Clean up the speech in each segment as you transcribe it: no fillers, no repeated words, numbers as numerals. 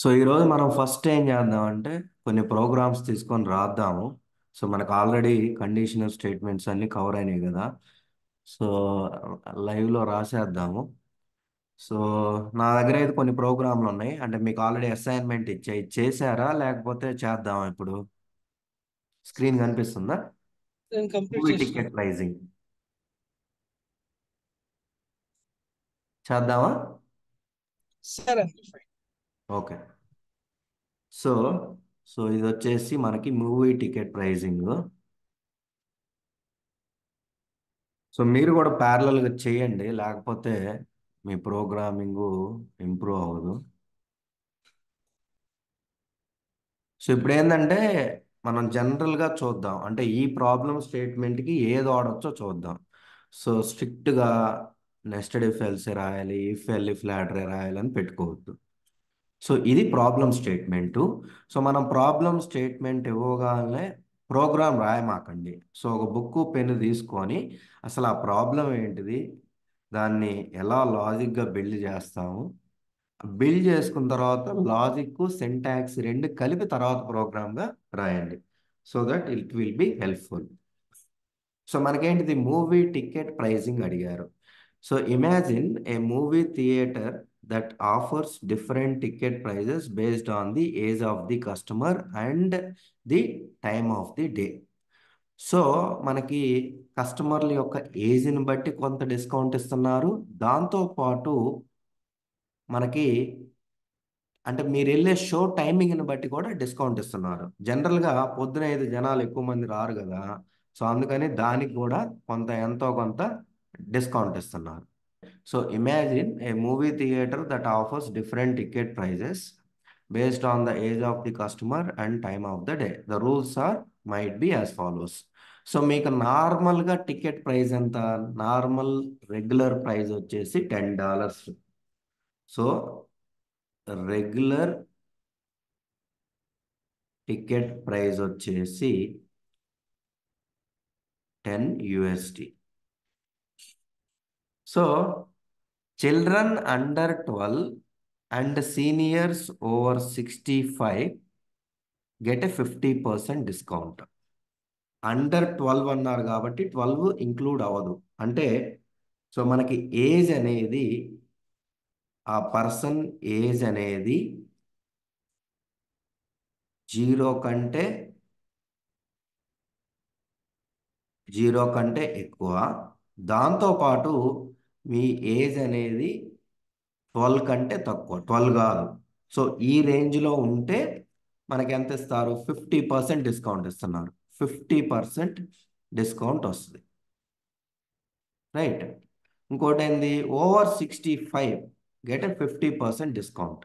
So ఈరోజు మనం first ఏం చేద్దామంటే కొన్ని ప్రోగ్రామ్స్ తీసుకొని రాద్దాము. సో మనకు ఆల్రెడీ కండిషనల్ స్టేట్మెంట్స్ అన్నీ కవర్ అయినాయి కదా. సో లైవ్లో రాసేద్దాము. సో నా దగ్గర అయితే కొన్ని ప్రోగ్రాంలు ఉన్నాయి. అంటే మీకు ఆల్రెడీ అసైన్మెంట్ చేశారా లేకపోతే చేద్దామా ఇప్పుడు? స్క్రీన్ కనిపిస్తుందా? నేను కంప్లీట్ మూవీ చేసిన. టికెట్ ప్రైజింగ్ చేద్దామా? సరే అండి, ఫైన్. ఓకే. సో సో ఇది వచ్చేసి మనకి మూవీ టికెట్ ప్రైజింగ్. సో మీరు కూడా ప్యారలల్గా చేయండి, లేకపోతే మీ ప్రోగ్రామింగ్ ఇంప్రూవ్ అవ్వదు. సో ఇప్పుడు ఏంటంటే మనం జనరల్గా చూద్దాం, అంటే ఈ ప్రాబ్లం స్టేట్మెంట్కి ఏది వాడచ్చో చూద్దాం. సో స్ట్రిక్ట్గా నెస్టెడ్ ఇఫ్ ఎల్స్ రాయాలి, ఇఫ్ ఎల్ ఇఫ్ లాడర్ రాయాలని పెట్టుకోవద్దు. సో ఇది ప్రాబ్లం స్టేట్మెంటు. సో మనం ప్రాబ్లం స్టేట్మెంట్ ఇవ్వగానే ప్రోగ్రామ్ రాయమాకండి. సో ఒక బుక్ పెన్ను తీసుకొని అసలు ఆ ప్రాబ్లం ఏంటిది, దాన్ని ఎలా లాజిక్గా బిల్డ్ చేస్తాము, బిల్డ్ చేసుకున్న తర్వాత లాజిక్ సింటాక్స్ రెండు కలిపి తర్వాత ప్రోగ్రామ్గా రాయండి. So that it will be helpful. So మనకేంటిది, మూవీ టికెట్ ప్రైజింగ్ అడిగారు. So imagine a movie theatre that offers different ticket prices based on the age of the customer and the time of the day. So మనకి కస్టమర్ల యొక్క ఏజ్ని బట్టి కొంత discount ఇస్తున్నారు. దాంతో పాటు మనకి అంటే మీరు వెళ్ళే షో టైమింగ్ని బట్టి కూడా డిస్కౌంట్ ఇస్తున్నారు. జనరల్గా పొద్దున 5 జనాలు ఎక్కువ మంది రారు కదా. సో అందుకని దానికి కూడా కొంత ఎంతో కొంత డిస్కౌంట్ ఇస్తున్నారు. So imagine a movie theatre that offers different ticket prices based on the age of the customer and time of the day. The rules are might be as follows. So మీకు నార్మల్గా ticket price ఎంత? Normal regular price వచ్చేసి $10. So regular ticket price వచ్చేసి $10. So children under 12 and seniors over 65 get a 50% discount. Under 12 అన్నారు కాబట్టి 12 include అవ్వదు. అంటే so మనకి ఏజ్ అనేది, ఆ పర్సన్ ఏజ్ అనేది 0 కంటే ఎక్కువ, దాంతోపాటు మీ ఏజ్ అనేది 12 కంటే తక్కువ, 12 కాదు. సో ఈ రేంజ్లో ఉంటే మనకి ఎంత ఇస్తారు? 50% డిస్కౌంట్ ఇస్తున్నారు. 50% డిస్కౌంట్ వస్తుంది, రైట్. ఇంకోటి ఏంది, over 65 get a 50% discount.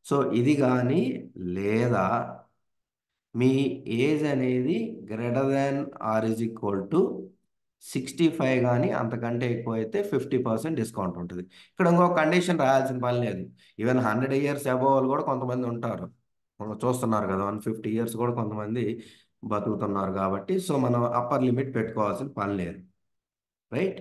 So ఇది కానీ, లేదా మీ ఏజ్ అనేది greater than or is equal to 65 కానీ అంతకంటే ఎక్కువ అయితే 50% డిస్కౌంట్ ఉంటుంది. ఇక్కడ ఇంకో కండిషన్ రాయాల్సిన పని లేదు. ఈవెన్ 100 ఇయర్స్ అబోవ్ వాళ్ళు కూడా కొంతమంది ఉంటారు. మనం చూస్తున్నారు కదా, 150 ఇయర్స్ కూడా కొంతమంది బతుకుతున్నారు కాబట్టి సో మనం అప్పర్ లిమిట్ పెట్టుకోవాల్సిన పని లేదు, రైట్.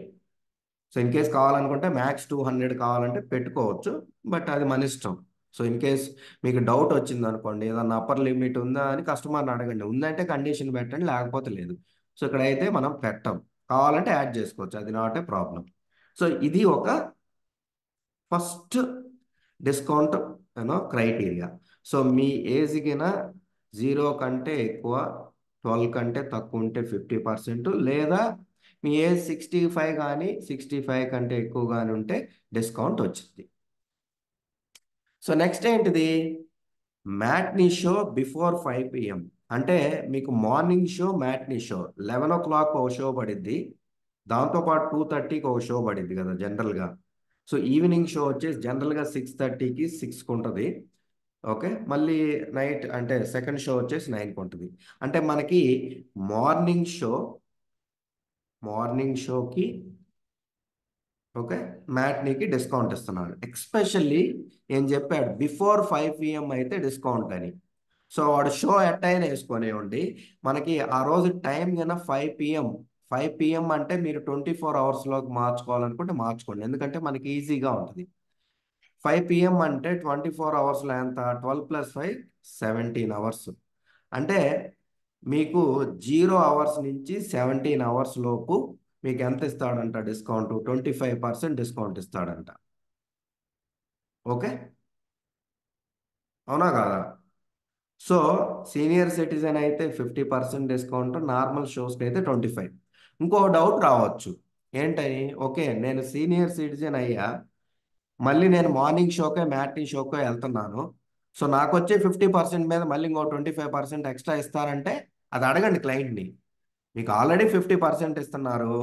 సో ఇన్ కేస్ కావాలనుకుంటే మ్యాక్స్ 200 కావాలంటే పెట్టుకోవచ్చు, బట్ అది మన ఇష్టం. సో ఇన్ కేస్ మీకు డౌట్ వచ్చింది అనుకోండి, ఏదన్నా అప్పర్ లిమిట్ ఉందా అని కస్టమర్ని అడగండి. ఉందంటే కండిషన్ పెట్టండి, లేకపోతే లేదు. సో ఇక్కడైతే మనం పెట్టం, కావాలంటే యాడ్ చేసుకోవచ్చు, అది నాట్ ఏ ప్రాబ్లం. సో ఇది ఒక ఫస్ట్ డిస్కౌంట్ క్రైటీరియా. సో మీ ఏజ్ కిన 0 కంటే ఎక్కువ, 12 కంటే తక్కువ ఉంటే 50%, లేదా మీ ఏజ్ 65 కానీ 65 కంటే ఎక్కువ కానీ ఉంటే డిస్కౌంట్ వచ్చింది. సో నెక్స్ట్ ఏంటిది, మ్యాట్నీ షో బిఫోర్ 5 PM. అంటే మీకు morning show, matinee show 11 o'clock ఒక షో పడిద్ది, దాంతోపాటు 2:30కి ఒక షో పడిద్ది కదా జనరల్గా. సో ఈవినింగ్ షో వచ్చేసి జనరల్గా 6:30కి 6కి ఉంటుంది. ఓకే, మళ్ళీ నైట్ అంటే సెకండ్ షో వచ్చేసి 9కి ఉంటుంది. అంటే మనకి మార్నింగ్ షో, మార్నింగ్ షోకి ఓకే మ్యాట్నీకి డిస్కౌంట్ ఇస్తున్నాడు. ఎక్స్పెషల్లీ ఏం చెప్పాడు, బిఫోర్ 5 PM అయితే డిస్కౌంట్ అని. సో వాడు షో ఎట్టయినా వేసుకొనివ్వండి, మనకి ఆ రోజు టైం కన్నా 5 PM. 5 PM అంటే మీరు 24 అవర్స్లోకి మార్చుకోవాలనుకుంటే మార్చుకోండి, ఎందుకంటే మనకి ఈజీగా ఉంటుంది. 5 PM అంటే 24 అవర్స్లో ఎంత? 12 + 5 17 అవర్స్. అంటే మీకు 0 అవర్స్ నుంచి 17 అవర్స్ లోపు మీకు ఎంత ఇస్తాడంట డిస్కౌంట్? 25% డిస్కౌంట్ ఇస్తాడంట. ఓకే, అవునా కాదా? సో సీనియర్ సిటిజన్ అయితే 50% డిస్కౌంట్, నార్మల్ షోస్కి అయితే 25. ఇంకో డౌట్ రావచ్చు, ఏంటని? ఓకే, నేను సీనియర్ సిటిజన్ అయ్యా, మళ్ళీ నేను మార్నింగ్ షోకే మ్యాట్నీ షోకో వెళ్తున్నాను. సో నాకు వచ్చే 50% మీద మళ్ళీ ఇంకో 25% ఎక్స్ట్రా ఇస్తారంటే అది అడగండి క్లయింట్ని. మీకు ఆల్రెడీ 50% ఇస్తున్నారు,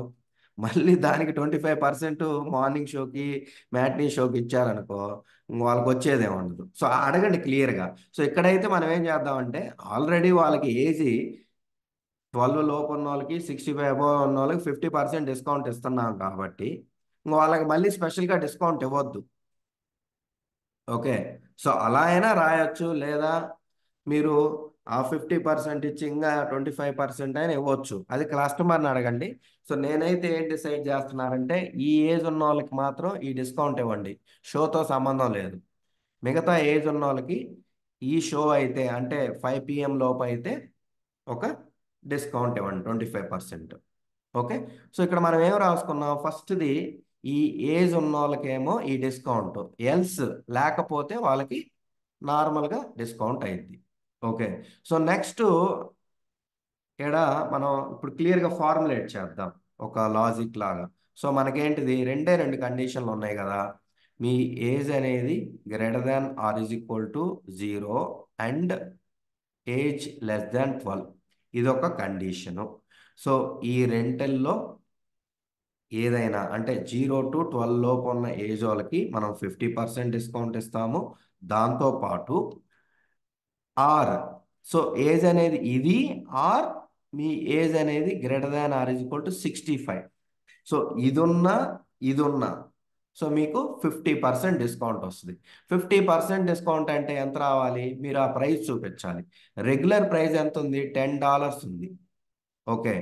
మళ్ళీ దానికి 25% మార్నింగ్ షోకి మ్యాట్నీ షోకి ఇచ్చారనుకో, ఇంక వాళ్ళకి వచ్చేదే ఉండదు. సో అడగండి క్లియర్గా. సో ఇక్కడైతే మనం ఏం చేద్దామంటే, ఆల్రెడీ వాళ్ళకి ఏజ్ 12 లోపు ఉన్న వాళ్ళకి, 65 అబోవ్ ఉన్న వాళ్ళకి 50% డిస్కౌంట్ ఇస్తున్నాం కాబట్టి ఇంక వాళ్ళకి మళ్ళీ స్పెషల్గా డిస్కౌంట్ ఇవ్వద్దు. ఓకే, సో అలా అయినా రాయొచ్చు, లేదా మీరు ఆ 50% ఇచ్చి ఇంకా 25% అయినా ఇవ్వచ్చు, అది కస్టమర్ని అడగండి. సో నేనైతే ఏం డిసైడ్ చేస్తున్నానంటే, ఈ ఏజ్ ఉన్న వాళ్ళకి మాత్రం ఈ డిస్కౌంట్ ఇవ్వండి, షోతో సంబంధం లేదు. మిగతా ఏజ్ ఉన్న వాళ్ళకి ఈ షో అయితే అంటే 5 PM లోపు అయితే ఒక డిస్కౌంట్ ఇవ్వండి 25%. ఓకే, సో ఇక్కడ మనం ఏం రాసుకున్నాం? ఫస్ట్ది ఈ ఏజ్ ఉన్న వాళ్ళకేమో ఈ డిస్కౌంట్, ఎల్స్ లేకపోతే వాళ్ళకి నార్మల్గా డిస్కౌంట్ అయింది. ఓకే, సో నెక్స్ట్ ఇక్కడ మనం ఇప్పుడు క్లియర్గా ఫార్ములేట్ చేద్దాం ఒక లాజిక్ లాగా. సో మనకేంటిది, రెండే రెండు కండిషన్లు ఉన్నాయి కదా. మీ ఏజ్ అనేది >= 0 అండ్ ఏజ్ <12 ఇది ఒక కండిషను. సో ఈ రెంటిల్లో ఏదైనా అంటే 0 to 12 లోపు ఉన్న ఏజ్ వాళ్ళకి మనం 50% డిస్కౌంట్ ఇస్తాము. దాంతోపాటు ఆర్, సో ఏజ్ అనేది ఇది, ఆర్ మీ ఏజ్ అనేది >= 65. సో ఇదున్నా ఇదున్నా సో మీకు 50% డిస్కౌంట్ వస్తుంది. 50% డిస్కౌంట్ అంటే ఎంత రావాలి? మీరు ఆ ప్రైస్ చూపించాలి. రెగ్యులర్ ప్రైస్ ఎంత ఉంది? $10 ఉంది. ఓకే,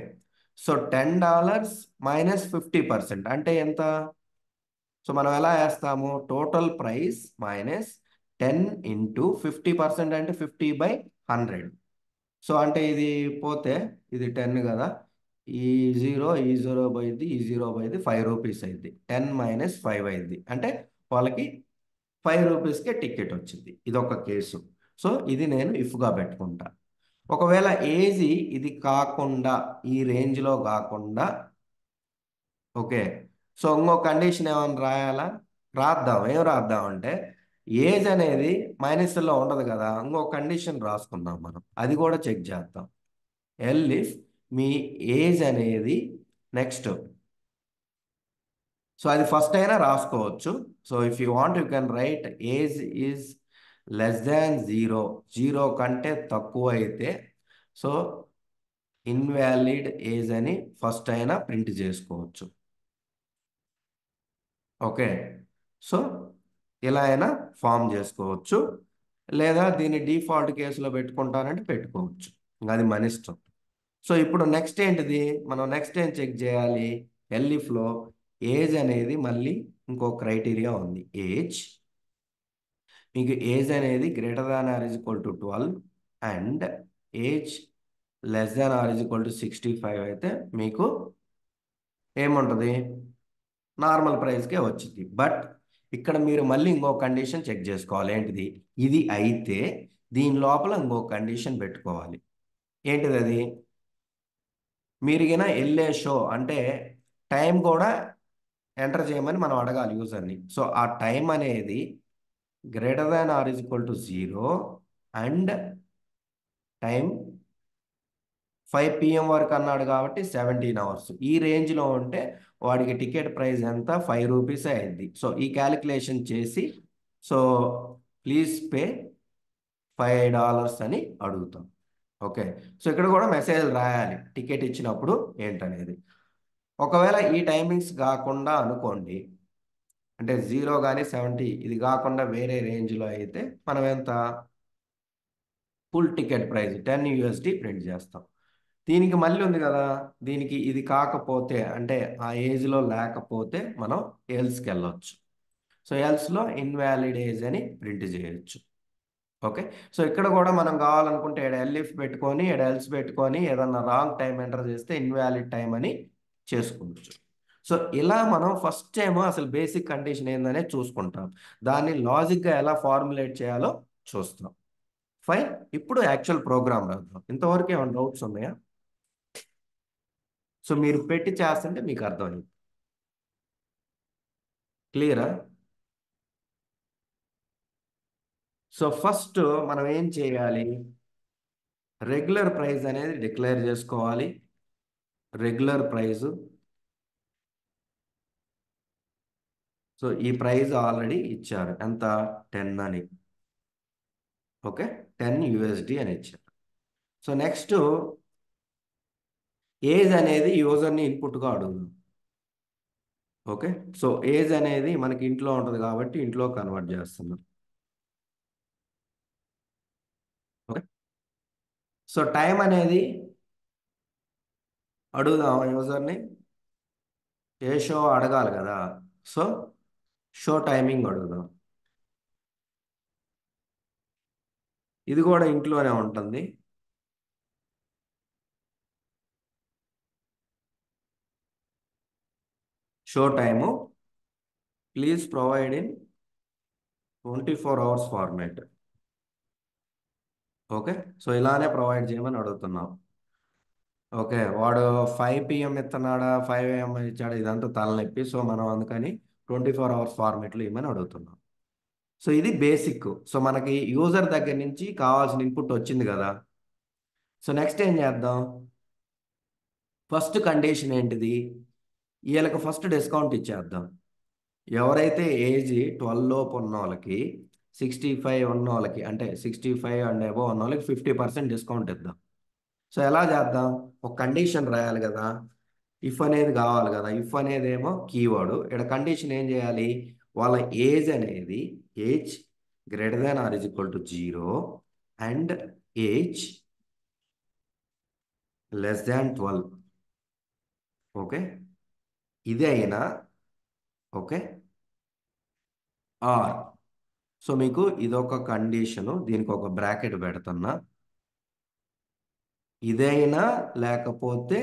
సో $10 -50% అంటే ఎంత? సో మనం ఎలా వేస్తాము? టోటల్ ప్రైస్ -10 ఇంటూ 50% అంటే 50/100. సో అంటే ఇది పోతే ఇది 10 కదా, ఈ జీరో పోయింది, ఈ జీరో పోయింది, ₹5 అయింది. 10 - 5 అయింది అంటే వాళ్ళకి ₹5కే టికెట్ వచ్చింది. ఇది ఒక కేసు. సో ఇది నేను ఇఫ్గా పెట్టుకుంటా. ఒకవేళ ఏజ్ ఇది కాకుండా, ఈ రేంజ్లో కాకుండా, ఓకే, సో ఇంకో కండిషన్ ఏమైనా రాయాలా? రాద్దాం. ఏం రాద్దాం అంటే, ఏజ్ అనేది మైనస్లో ఉండదు కదా, ఇంకో కండిషన్ రాసుకుందాం మనం, అది కూడా చెక్ చేద్దాం. ఇఫ్ మీ ఏజ్ అనేది నెక్స్ట్, సో అది ఫస్ట్ అయినా రాసుకోవచ్చు. So if you want you can write age is <0 zero కంటే తక్కువ అయితే సో ఇన్వాలిడ్ ఏజ్ అని ఫస్ట్ అయినా ప్రింట్ చేసుకోవచ్చు. ఓకే, సో ఇలా అయినా ఫామ్ చేసుకోవచ్చు, లేదా దీన్ని డిఫాల్ట్ కేసులో పెట్టుకుంటానంటే పెట్టుకోవచ్చు, ఇంకా అది మన ఇష్టం. సో ఇప్పుడు నెక్స్ట్ ఏంటిది, మనం నెక్స్ట్ ఏం చెక్ చేయాలి? ఎల్ఈఫ్లో ఏజ్ అనేది మళ్ళీ ఇంకో క్రైటీరియా ఉంది. ఏజ్, మీకు ఏజ్ అనేది >= 12 అండ్ ఏజ్ << 65 అయితే మీకు ఏముంటుంది? నార్మల్ ప్రైస్కే వచ్చింది. బట్ ఇక్కడ మీరు మళ్ళీ ఇంకో కండిషన్ చెక్ చేసుకోవాలి. ఏంటిది? ఇది అయితే దీని లోపల ఇంకో కండిషన్ పెట్టుకోవాలి. ఏంటిది అది? మీరు గిన వెళ్ళే షో అంటే టైం కూడా ఎంటర్ చేయమని మనం అడగాలి యూజర్ని. సో ఆ టైం అనేది >= 0 అండ్ టైం 5 PM వరకు అన్నాడు కాబట్టి 17 అవర్స్. ఈ రేంజ్లో ఉంటే వాడికి టికెట్ ప్రైస్ ఎంత? ₹5 అయింది. సో ఈ క్యాలిక్యులేషన్ చేసి సో ప్లీజ్ పే $5 అని అడుగుతాం. ఓకే, సో ఇక్కడ కూడా మెసేజ్ రాయాలి టికెట్ ఇచ్చినప్పుడు ఏంటనేది. ఒకవేళ ఈ టైమింగ్స్ కాకుండా అనుకోండి, అంటే 0 కానీ 70 ఇది కాకుండా వేరే రేంజ్లో అయితే మనం ఎంత? ఫుల్ టికెట్ ప్రైస్ $10 ప్రింట్ చేస్తాం. దీనికి మళ్ళీ ఉంది కదా, దీనికి ఇది కాకపోతే అంటే ఆ ఏజ్లో లేకపోతే మనం ఎల్స్కి వెళ్ళొచ్చు. సో ఎల్స్లో ఇన్వాలిడ్ ఏజ్ అని ప్రింట్ చేయొచ్చు. ఓకే. సో ఇక్కడ కూడా మనం కావాలనుకుంటే ఎల్ఇఫ్ పెట్టుకొని ఎల్స్ పెట్టుకొని ఏదన్నా రాంగ్ టైం ఎంటర్ చేస్తే ఇన్వాలిడ్ టైం అని చేసుకోవచ్చు. సో ఇలా మనం ఫస్ట్ ఏమో అసలు బేసిక్ కండిషన్ ఏందనే చూసుకుంటాం. దాన్ని లాజిక్గా ఎలా ఫార్ములేట్ చేయాలో చూస్తాం. ఫైన్. ఇప్పుడు యాక్చువల్ ప్రోగ్రామ్ రాద్దాం. ఇంతవరకు ఏమైనా డౌట్స్ ఉన్నాయా? సో మీరు పెట్టి చేస్తుంటే మీకు అర్థమైంది. క్లియరా? సో ఫస్ట్ మనం ఏం చేయాలి? రెగ్యులర్ ప్రైస్ అనేది డిక్లేర్ చేసుకోవాలి. Regular price. సో ఈ ప్రైస్ ఆల్రెడీ ఇచ్చారు, ఎంత? 10 అని. ఓకే, 10 USD అని ఇచ్చారు. సో నెక్స్ట్ ఏజ్ అనేది యూజర్ని ఇన్పుట్గా అడుగుదాం. ఓకే. సో ఏజ్ అనేది మనకి ఇంట్లో ఉంటుంది కాబట్టి ఇంట్లో కన్వర్ట్ చేస్తున్నాం. ఓకే. సో టైం అనేది అడుగుదాం యూజర్ని. ఏ షో అడగాలి కదా, సో షో టైమింగ్ అడుగుదాం. ఇది కూడా ఇంట్లోనే ఉంటుంది. Show time please provide in 24 hours format. Okay. So ఇలానే ప్రొవైడ్ చేయమని అడుగుతున్నాం. ఓకే. వాడు 5 PM ఇస్తున్నాడా 5 AM ఇచ్చాడా ఇదంతా తలనొప్పి. సో మనం అందుకని 24 hours ఫార్మాట్లో ఇవ్వమని అడుగుతున్నాం. సో ఇది బేసిక్. సో మనకి యూజర్ దగ్గర నుంచి కావాల్సిన ఇన్పుట్ వచ్చింది కదా. సో నెక్స్ట్ ఏం చేద్దాం? ఫస్ట్ కండిషన్ ఏంటిది? వీళ్ళకి ఫస్ట్ డిస్కౌంట్ ఇచ్చేద్దాం. ఎవరైతే ఏజ్ 12 లోపు ఉన్న వాళ్ళకి, 65 ఉన్న వాళ్ళకి, అంటే 65 అండ్ అబోవ్ ఉన్న వాళ్ళకి 50% డిస్కౌంట్ ఇద్దాం. సో ఎలా చేద్దాం? ఒక కండిషన్ రాయాలి కదా. ఇఫ్ అనేది కావాలి కదా. ఇఫ్ అనేది ఏమో కీవర్డ్. ఇక్కడ కండిషన్ ఏం చేయాలి? వాళ్ళ ఏజ్ అనేది age greater than or is equal to 0 and age less than 12. Okay. ఇదే అయినా ఓకే ఆర్. సో మీకు ఇదొక కండిషను, దీనికి ఒక బ్రాకెట్ పెడుతున్నా. ఇదైనా లేకపోతే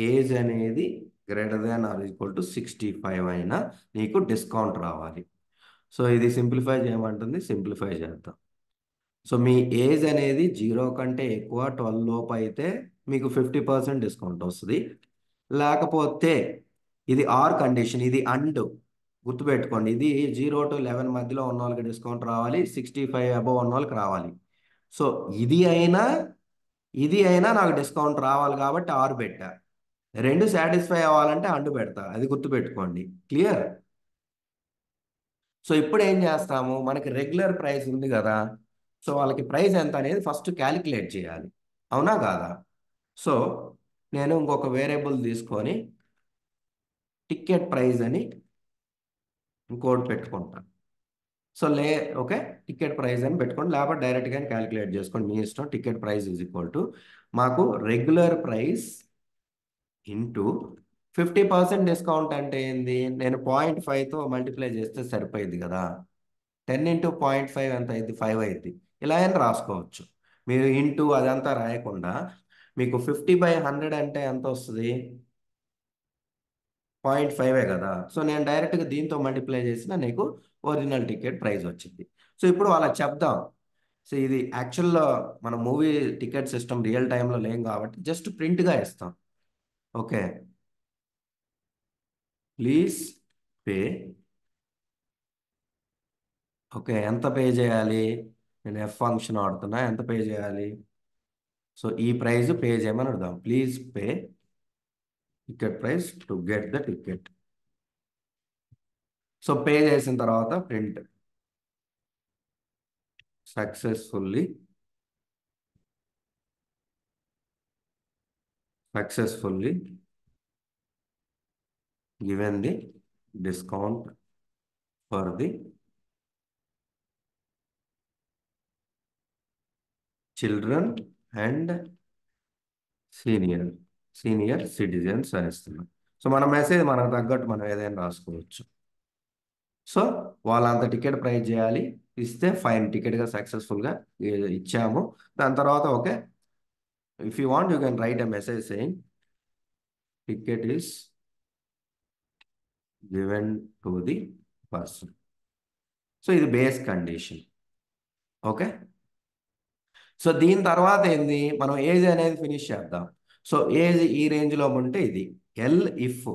ఏజ్ అనేది greater than or equal to 65 అయినా నీకు డిస్కౌంట్ రావాలి. సో ఇది సింప్లిఫై చేయమంటుంది, సింప్లిఫై చేద్దాం. సో మీ ఏజ్ అనేది 0 కంటే ఎక్కువ 12 లోపు అయితే మీకు 50% డిస్కౌంట్ వస్తుంది. లేకపోతే ఇది ఆర్ కండిషన్, ఇది అండ్. గుర్తుపెట్టుకోండి, ఇది 0 to 11 మధ్యలో ఉన్న వాళ్ళకి డిస్కౌంట్ రావాలి, 65 అబవ్ ఉన్న వాళ్ళకి రావాలి. సో ఇది అయినా ఇది అయినా నాకు డిస్కౌంట్ రావాలి కాబట్టి ఆరు పెట్టా. రెండు సాటిస్ఫై అవ్వాలంటే అండు పెడతా, అది గుర్తుపెట్టుకోండి. క్లియర్? సో ఇప్పుడు ఏం చేస్తాము? మనకి రెగ్యులర్ ప్రైస్ ఉంది కదా. సో వాళ్ళకి ప్రైస్ ఎంత అనేది ఫస్ట్ క్యాలిక్యులేట్ చేయాలి. అవునా కాదా? సో నేను ఇంకొక వేరియబుల్ తీసుకొని టికెట్ ప్రైస్ అని ఇంకోటి పెట్టుకుంటాను. సో ఓకే, టికెట్ ప్రైస్ అని పెట్టుకోండి, లేకపోతే డైరెక్ట్గా క్యాలిక్యులేట్ చేసుకోండి, మీ ఇష్టం. Ticket price is equal to మాకు రెగ్యులర్ ప్రైస్ ఇంటూ 50% డిస్కౌంట్ అంటే ఏంది? నేను 0.5తో మల్టిప్లై చేస్తే సరిపోయింది కదా. 10 ఇంటూ 0.5 ఎంత అయింది? 5 అయింది. ఇలా అని రాసుకోవచ్చు. మీరు ఇంటూ అదంతా రాయకుండా మీకు 50/100 అంటే ఎంత వస్తుంది? 0.5 కదా. సో నేను డైరెక్ట్గా దీంతో మల్టిప్లై చేసిన నీకు ఒరిజినల్ టికెట్ ప్రైస్ వచ్చింది. సో ఇప్పుడు వాళ్ళకి చెప్దాం. సో ఇది యాక్చువల్లో మన మూవీ టికెట్ సిస్టమ్ రియల్ టైంలో లేం కాబట్టి జస్ట్ ప్రింట్గా ఇస్తాం. ఓకే. Please pay. ఓకే, ఎంత పే చేయాలి? నేను ఎఫ్ ఫంక్షన్ వాడుతున్నా, ఎంత పే చేయాలి? సో ఈ ప్రైస్ పే చేయమని అడుగుదాం. Please pay ticket price to get the ticket. So pay చేసిన తర్వాత print successfully successfully given the discount for the children and senior senior citizens అని ఇస్తున్నాం. సో మన మెసేజ్ మనకు తగ్గట్టు మనం ఏదైనా రాసుకోవచ్చు. సో వాళ్ళంత టికెట్ ప్రైస్ చేయాలి, ఇస్తే ఫైన్, టికెట్గా సక్సెస్ఫుల్గా ఇచ్చాము. దాని తర్వాత okay, if you want you can write a message saying ticket is given to the person. So ఇది బేస్ కండిషన్. ఓకే, సో దీని తర్వాత ఏంది, మనం ఏజ్ అనేది ఫినిష్ చేద్దాం. సో ఏజ్ ఈ రేంజ్లో ఉంటే ఇది ఎల్ ఇఫ్,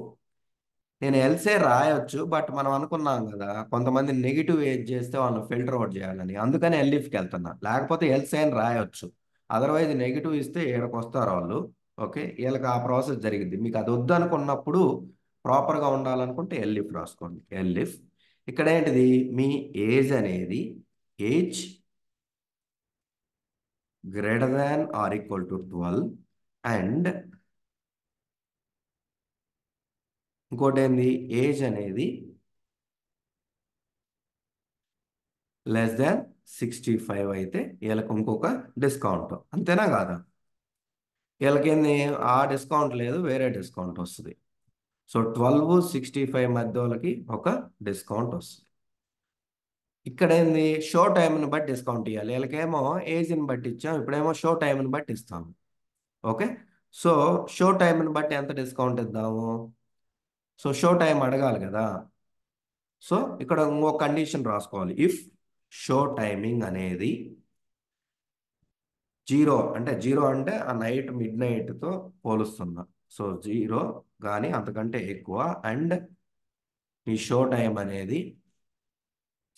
నేను ఎల్సే రాయొచ్చు, బట్ మనం అనుకున్నాం కదా కొంతమంది నెగిటివ్ ఏజ్ చేస్తే వాళ్ళని ఫిల్టర్ అవుట్ చేయాలని, అందుకని ఎల్ఇఫ్కి వెళ్తున్నా. లేకపోతే ఎల్సే అని రాయొచ్చు, అదర్వైజ్ నెగిటివ్ ఇస్తే ఏడకి వస్తారు వాళ్ళు. ఓకే, వీళ్ళకి ఆ ప్రాసెస్ జరిగింది. మీకు అది వద్దు అనుకున్నప్పుడు, ప్రాపర్గా ఉండాలనుకుంటే ఎల్ఇఫ్ రాసుకోండి. ఎల్ఇఫ్ ఇక్కడ ఏంటిది, మీ ఏజ్ అనేది age greater than or equal to 12 and ఇంకోటి ఏంది, ఏజ్ అనేది లెస్ దాన్ 65 అయితే వీళ్ళకి ఇంకొక డిస్కౌంట్, అంతేనా కాదా? వీళ్ళకేంది, ఆ డిస్కౌంట్ లేదు, వేరే డిస్కౌంట్ వస్తుంది. సో 12-65 మధ్య వాళ్ళకి ఒక డిస్కౌంట్ వస్తుంది. ఇక్కడ ఏంది, షో టైంని బట్టి డిస్కౌంట్ ఇవ్వాలి. వీళ్ళకేమో ఏజ్ని బట్టి ఇచ్చాం, ఇప్పుడేమో షో టైంని బట్టి ఇస్తాము. ఓకే, సో షో టైంని బట్టి ఎంత డిస్కౌంట్ ఇద్దాము? సో షో టైం అడగాలి కదా. సో ఇక్కడ ఇంకో కండిషన్ రాసుకోవాలి. ఇఫ్ షో టైమింగ్ అనేది జీరో అంటే ఆ నైట్ మిడ్ నైట్తో పోలుస్తున్నా. సో జీరో కానీ అంతకంటే ఎక్కువ, అండ్ మీ షో టైం అనేది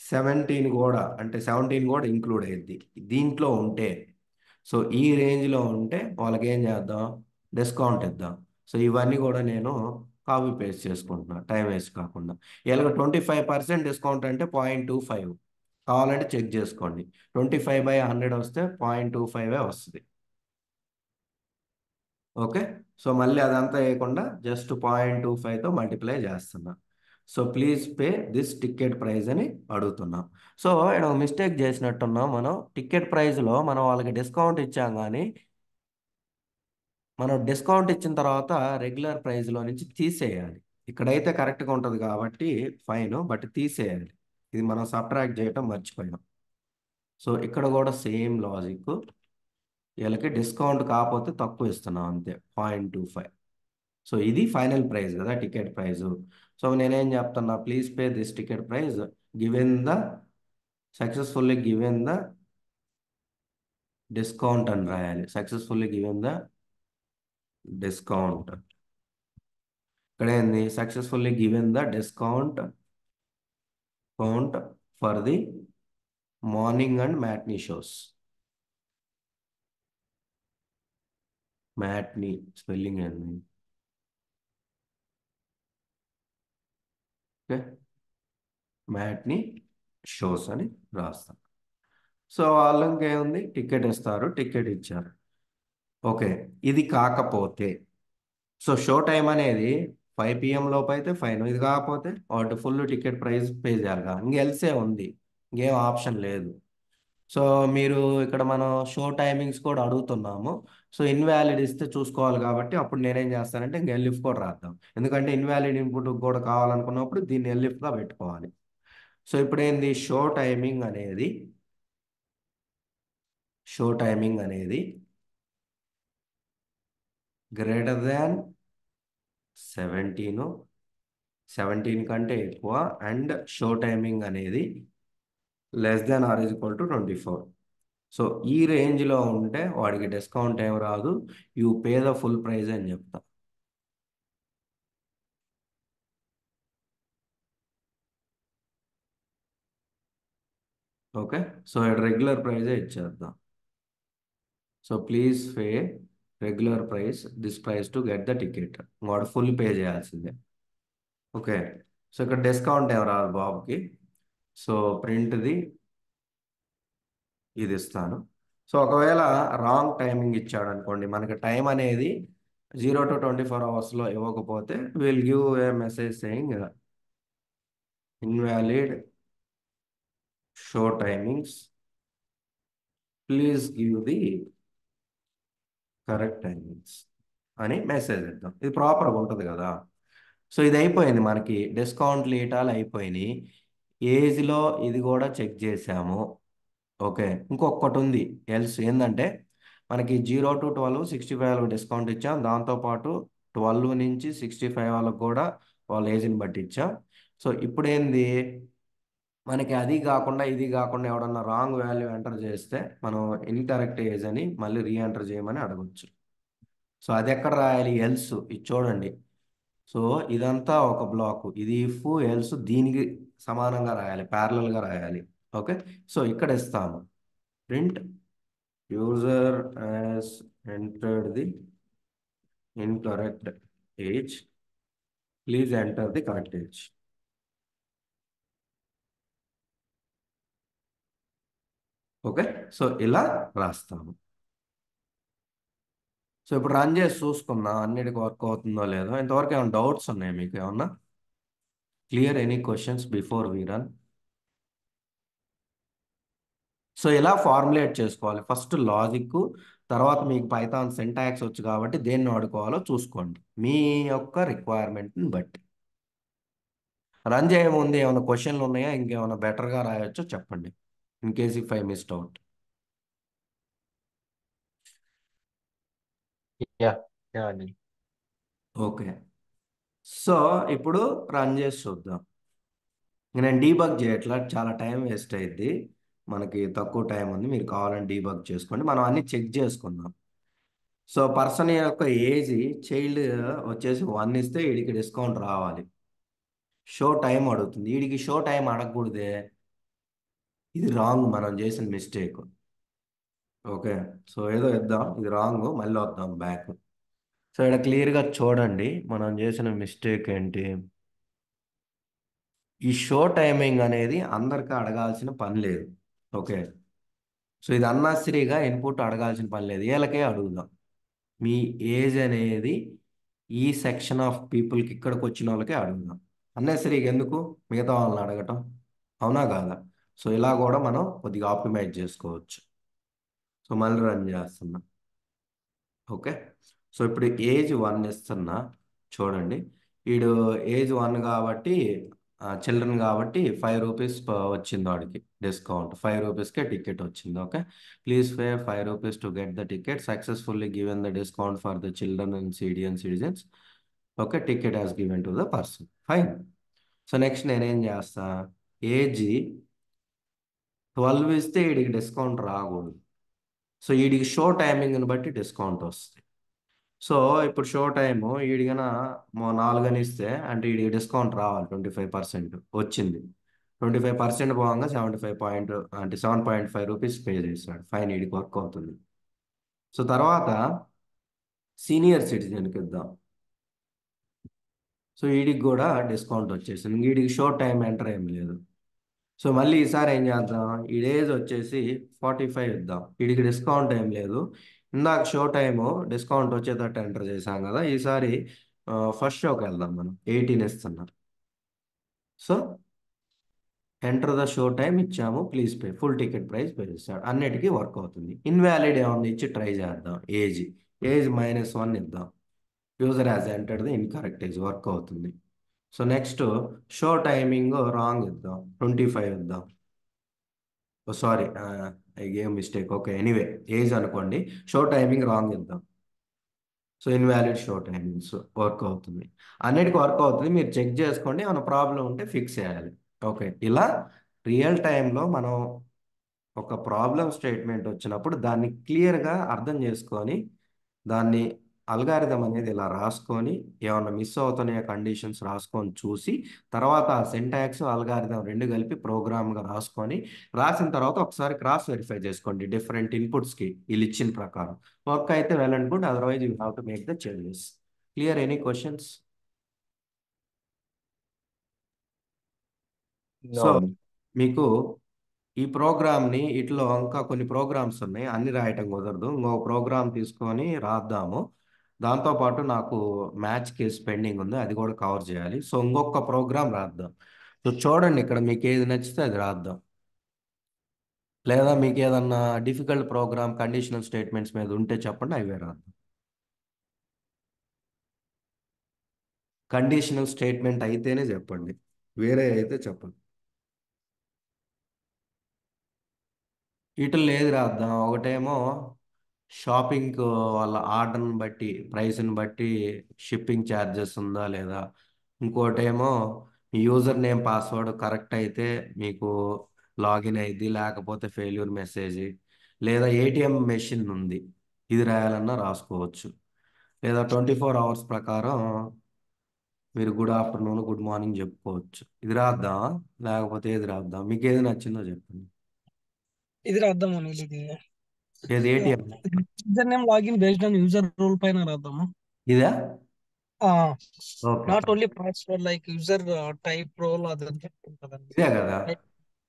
17 కూడా ఇంక్లూడ్ అయ్యిద్ది దీంట్లో ఉంటే. సో ఈ రేంజ్లో ఉంటే వాళ్ళకి ఏం చేద్దాం, డిస్కౌంట్ ఇద్దాం. సో ఇవన్నీ కూడా నేను కాపీ పేస్ట్ చేసుకుంటున్నా టైం వేస్ట్ కాకుండా. ఇలాగ 25% డిస్కౌంట్ అంటే 0.25, కావాలంటే చెక్ చేసుకోండి. 25/100 వస్తే 0.25 వస్తుంది. ఓకే, సో మళ్ళీ అదంతా వేయకుండా జస్ట్ 0.25తో మల్టిప్లై చేస్తున్నా. So please pay this ticket price అని అడుగుతున్నాం. సో ఇక్కడ మిస్టేక్ చేసినట్టున్నాం. మనం టికెట్ ప్రైస్లో మనం వాళ్ళకి డిస్కౌంట్ ఇచ్చాం, కానీ మనం డిస్కౌంట్ ఇచ్చిన తర్వాత రెగ్యులర్ ప్రైస్లో నుంచి తీసేయాలి. ఇక్కడైతే కరెక్ట్గా ఉంటుంది కాబట్టి ఫైన్, బట్ తీసేయాలి. ఇది మనం సబ్ట్రాక్ట్ చేయటం మర్చిపోయాం. సో ఇక్కడ కూడా సేమ్ లాజిక్, వీళ్ళకి డిస్కౌంట్ కాకపోతే తక్కువ ఇస్తున్నాం అంతే, 0.25. సో ఇది ఫైనల్ ప్రైస్ కదా, టికెట్ ప్రైస్. సో నేనేం చెప్తున్నా, please pay this ticket price given the successfully given the discount అని రాయాలి. Successfully given the discount. ఇక్కడ ఏంది, successfully given the discount count for the morning and matinee shows. Matinee spelling ఏంది, okay, matinee shows అని రాస్తాం. So వాళ్ళు ఇంకేముంది, ticket ఇస్తారు, టికెట్ ఇచ్చారు. ఓకే, ఇది కాకపోతే, సో షో టైం అనేది 5 PM లోపు అయితే ఫైన్, ఇది కాకపోతే వాటి ఫుల్ టికెట్ ప్రైస్ పే చేయాలి కదా, ఇంకెల్సే ఉంది, ఇంకేం ఆప్షన్ లేదు. సో మీరు ఇక్కడ మనం షో టైమింగ్స్ కూడా అడుగుతున్నాము. సో ఇన్వాలిడ్ ఇస్తే చూసుకోవాలి కాబట్టి అప్పుడు నేనేం చేస్తానంటే ఇంక ఎల్ఇఫ్ కూడా రాద్దాం, ఎందుకంటే ఇన్వాలిడ్ ఇన్పుట్ కూడా కావాలనుకున్నప్పుడు దీన్ని ఎల్ఇఫ్గా పెట్టుకోవాలి. సో ఇప్పుడు ఏంది, షో టైమింగ్ అనేది గ్రేటర్ దాన్ 17, 17 కంటే ఎక్కువ, అండ్ షో టైమింగ్ అనేది less than or is equal to 24. So ఈ రేంజ్లో ఉంటే వాడికి డిస్కౌంట్ ఏం రాదు, you pay the full prize అని చెప్తా. ఓకే, సో రెగ్యులర్ ప్రైజే ఇచ్చేద్దాం. So please pay regular price this price to get the ticket, వాడు ఫుల్ పే చేయాల్సిందే. ఓకే, సో ఇక్కడ డిస్కౌంట్ ఏం రాదు బాబుకి. సో ప్రింట్ది ఇది ఇస్తాను. సో ఒకవేళ రాంగ్ టైమింగ్ ఇచ్చాడు అనుకోండి, మనకి టైం అనేది 0 to 24 అవర్స్లో ఇవ్వకపోతే will give a message saying invalid show timings, please give the correct timings అని మెసేజ్ ఇద్దాం. ఇది ప్రాపర్గా ఉంటుంది కదా. సో ఇది అయిపోయింది, మనకి డిస్కౌంట్లు ఇటాలు అయిపోయినాయి. ఏజ్లో ఇది కూడా చెక్ చేసాము. ఓకే, ఇంకొకటి ఉంది ఎల్స్ ఏంటంటే మనకి 0 to 12 65 వాళ్ళకి డిస్కౌంట్ ఇచ్చాం. దాంతోపాటు 12 నుంచి 65 వాళ్ళకి కూడా వాళ్ళ ఏజ్ని బట్టి ఇచ్చాం. సో ఇప్పుడు ఏంది, మనకి అది కాకుండా ఇది కాకుండా ఎవడన్నా రాంగ్ వాల్యూ ఎంటర్ చేస్తే మనం ఇన్కరెక్ట్ ఏజ్ అని మళ్ళీ రీఎంటర్ చేయమని అడగొచ్చు. సో అది ఎక్కడ రాయాలి, ఎల్స్ ఇది చూడండి. సో ఇదంతా ఒక బ్లాక్, ఇది ఇఫ్ ఎల్స్ దీనికి సమానంగా రాయాలి, ప్యారలల్ గా రాయాలి. ఓకే, సో ఇక్కడ ఇస్తాను print user as entered the incorrect age, please enter the correct age. Okay, so ఇలా రాస్తాము. సో ఇప్పుడు రన్ చేసి చూసుకుందాం అన్నిటికి వర్క్ అవుతుందో లేదో. ఇంతవరకు ఏమైనా డౌట్స్ ఉన్నాయా మీకు ఏమన్నా? Clear any questions before we run? So ఇలా ఫార్ములేట్ చేసుకోవాలి ఫస్ట్ లాజిక్, తర్వాత మీకు పైథాన్ సింటాక్స్ వచ్చు కాబట్టి దేన్ని వాడుకోవాలో చూసుకోండి మీ యొక్క రిక్వైర్మెంట్ని బట్టి. రన్ చేయముందు ఏమైనా క్వశ్చన్లు ఉన్నాయా, ఇంకేమైనా బెటర్గా రాయొచ్చో చెప్పండి, in case if I missed out. Yeah yeah అండి. ఓకే, సో ఇప్పుడు రన్ చేసి చూద్దాం. నేను డీబగ్ చేయట్లా, చాలా టైం వేస్ట్ అయ్యిద్ది. మనకి తక్కువ టైం ఉంది, మీరు కావాలని డీబగ్ చేసుకోండి, మనం అన్ని చెక్ చేసుకుందాం. సో పర్సన్ యొక్క ఏజ్ చైల్డ్ వచ్చేసి 1 ఇస్తే వీడికి డిస్కౌంట్ రావాలి. షో టైం అడుగుతుంది, వీడికి షో టైం అడగకూడదే, ఇది రాంగ్, మనం చేసిన మిస్టేక్. ఓకే, సో ఏదో ఇద్దాం, ఇది రాంగ్, మళ్ళీ వద్దాం బ్యాక్. సో ఇక్కడ క్లియర్గా చూడండి మనం చేసిన మిస్టేక్ ఏంటి. ఈ షో టైమింగ్ అనేది అందరికీ అడగాల్సిన పని లేదు. ఓకే, సో ఇది అన్నసరిగా ఇన్పుట్ అడగాల్సిన పని లేదు, వీళ్ళకే అడుగుదాం. మీ ఏజ్ అనేది ఈ సెక్షన్ ఆఫ్ పీపుల్కి ఇక్కడికి వచ్చిన వాళ్ళకే అడుగుదాం. అన్నసరిగా ఎందుకు మిగతా వాళ్ళని అడగటం, అవునా కాదా? సో ఇలా కూడా మనం కొద్దిగా ఆప్టిమైజ్ చేసుకోవచ్చు. సో మళ్ళీ రన్ చేస్తున్నా. ఓకే, సో ఇప్పుడు ఏజ్ 1 ఇస్తున్నా, చూడండి. వీడు ఏజ్ 1 కాబట్టి చిల్డ్రన్ కాబట్టి ₹5 వచ్చింది వాడికి డిస్కౌంట్, ₹5కే టికెట్ వచ్చింది. Okay, please pay ₹5 to get the ticket, successfully given the discount for the children and సిడియన్ citizens. Okay, ticket has given to the person, fine. So next నేనేం చేస్తా, ఏజ్ 12 ఇస్తే వీడికి డిస్కౌంట్ రాకూడదు. సో వీడికి show టైమింగ్ని బట్టి discount వస్తుంది. So ఇప్పుడు షో టైము ఈడిగన 4 అని ఇస్తే అంటే వీడికి డిస్కౌంట్ రావాలి 25% వచ్చింది. 25% పోగా 75 పాయింట్ అంటే ₹7.5 పే చేశాడు, ఫైన్, వీడికి వర్క్ అవుతుంది. సో తర్వాత సీనియర్ సిటిజన్కి ఇద్దాం. సో వీడికి కూడా డిస్కౌంట్ వచ్చేసింది, వీడికి షో టైం ఎంటర్ ఏం లేదు. సో మళ్ళీ ఈసారి ఏం చేద్దాం, ఈ ఏజ్ వచ్చేసి 45 ఇద్దాం, వీడికి డిస్కౌంట్ ఏం లేదు. ఇందాక షో టైము డిస్కౌంట్ వచ్చేటట్టు ఎంటర్ చేశాం కదా, ఈసారి ఫస్ట్ షోకి వెళ్దాం, మనం 18 ఇస్తున్నాం. So enter the show time ఇచ్చాము, please pay, full ticket price pay చేస్తాడు, అన్నిటికీ వర్క్ అవుతుంది. ఇన్వాలిడ్ ఏమన్నా ఇచ్చి ట్రై చేద్దాం, ఏజ్ -1 ఇద్దాం, user has entered the incorrect age, work అవుతుంది. So next show timing wrong ఇద్దాం, 25 ఇద్దాం. Sorry, I gave mistake. Okay, anyway age అనుకోండి, షో టైమింగ్ రాంగ్ ఇద్దాం. So invalid show timings, work అవుతుంది, అన్నిటికీ వర్క్ అవుతుంది. మీరు చెక్ చేసుకోండి, ఏమైనా ప్రాబ్లం ఉంటే ఫిక్స్ చేయాలి. ఓకే, ఇలా రియల్ టైంలో మనం ఒక ప్రాబ్లం స్టేట్మెంట్ వచ్చినప్పుడు దాన్ని క్లియర్గా అర్థం చేసుకొని దాన్ని అల్గారిథం అనేది ఇలా రాసుకొని ఏమన్నా మిస్ అవుతున్నాయో కండిషన్స్ రాసుకొని చూసి తర్వాత ఆ సింటాక్స్ అల్గారిథం రెండు కలిపి ప్రోగ్రామ్గా రాసుకొని రాసిన తర్వాత ఒకసారి క్రాస్ వెరిఫై చేసుకోండి డిఫరెంట్ ఇన్పుట్స్కి వీళ్ళు ఇచ్చిన ప్రకారం. వర్క్ అయితే well and good, otherwise you have to make the changes. Clear any questions? No so అండి. మీకు ఈ ప్రోగ్రామ్ని ఇట్లో ఇంకా కొన్ని ప్రోగ్రామ్స్ ఉన్నాయి, అన్ని రాయటం కుదరదు, ఇంకో ప్రోగ్రామ్ తీసుకొని రాద్దాము. దాంతోపాటు నాకు మ్యాచ్ కేసు పెండింగ్ ఉంది, అది కూడా కవర్ చేయాలి. సో ఇంకొక ప్రోగ్రామ్ రాద్దాం. సో చూడండి ఇక్కడ మీకు ఏది నచ్చితే అది రాద్దాం, లేదా మీకు ఏదన్నా డిఫికల్ట్ ప్రోగ్రామ్ కండిషనల్ స్టేట్మెంట్స్ మీద ఉంటే చెప్పండి, అవే రాద్దాం. కండిషనల్ స్టేట్మెంట్ అయితేనే చెప్పండి, వేరే అయితే చెప్పండి. ఇటు లేదు రాద్దాం. ఒకటేమో షాపింగ్ వాళ్ళ ఆర్డర్ని బట్టి ప్రైస్ని బట్టి షిప్పింగ్ ఛార్జెస్ ఉందా లేదా. ఇంకోటేమో మీ యూజర్ నేమ్ పాస్వర్డ్ కరెక్ట్ అయితే మీకు లాగిన్ అయింది, లేకపోతే ఫెయిల్యూర్ మెసేజ్. లేదా ఏటీఎం మెషిన్ ఉంది, ఇది రాయాలన్నా రాసుకోవచ్చు. లేదా 24 అవర్స్ ప్రకారం మీరు గుడ్ ఆఫ్టర్నూన్ గుడ్ మార్నింగ్ చెప్పుకోవచ్చు. ఇది రాద్దామా లేకపోతే ఏది రాద్దాం, మీకు ఏది నచ్చిందో చెప్పండి. ఇది రాద్దాం అనిల్. ఇది ఏది ATM? User name login based on user role పైన రాద్దాము. ఇదా? ఆ okay. Not only password like user type role అదంతా ఉంటుందండి. ఇదే కదా.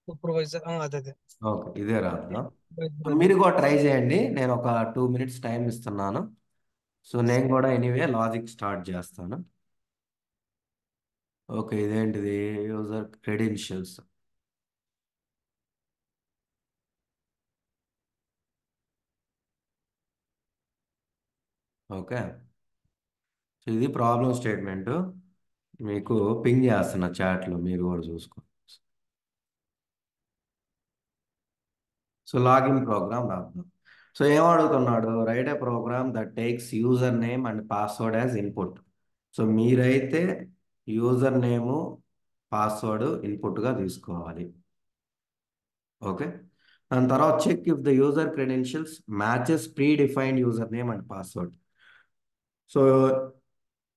సూపర్వైజర్ అదే అదే. ఓకే, ఇదే రాద్దాం. సో Supervisor అని. మీరు కూడా ట్రై చేయండి, నేను ఒక 2 మినిట్స్ టైం ఇస్తున్నాను. సో నేను కూడా ఎనీవే లాజిక్ స్టార్ట్ చేస్తాను. ఓకే, ఇదేంటిది? User credentials. ఓకే, సో ఇది ప్రాబ్లం స్టేట్మెంట్. మీకు పింగ్ చేస్తున్న చాట్లో, మీరు కూడా చూసుకో. సో లాగిన్ ప్రోగ్రామ్ రాద్దాం. సో ఏం అడుగుతున్నాడు? Write a program that takes user name and password as input. So మీరైతే యూజర్ నేము పాస్వర్డ్ ఇన్పుట్గా తీసుకోవాలి. ఓకే, దాని తర్వాత check if the user credentials matches pre defined user name and password. So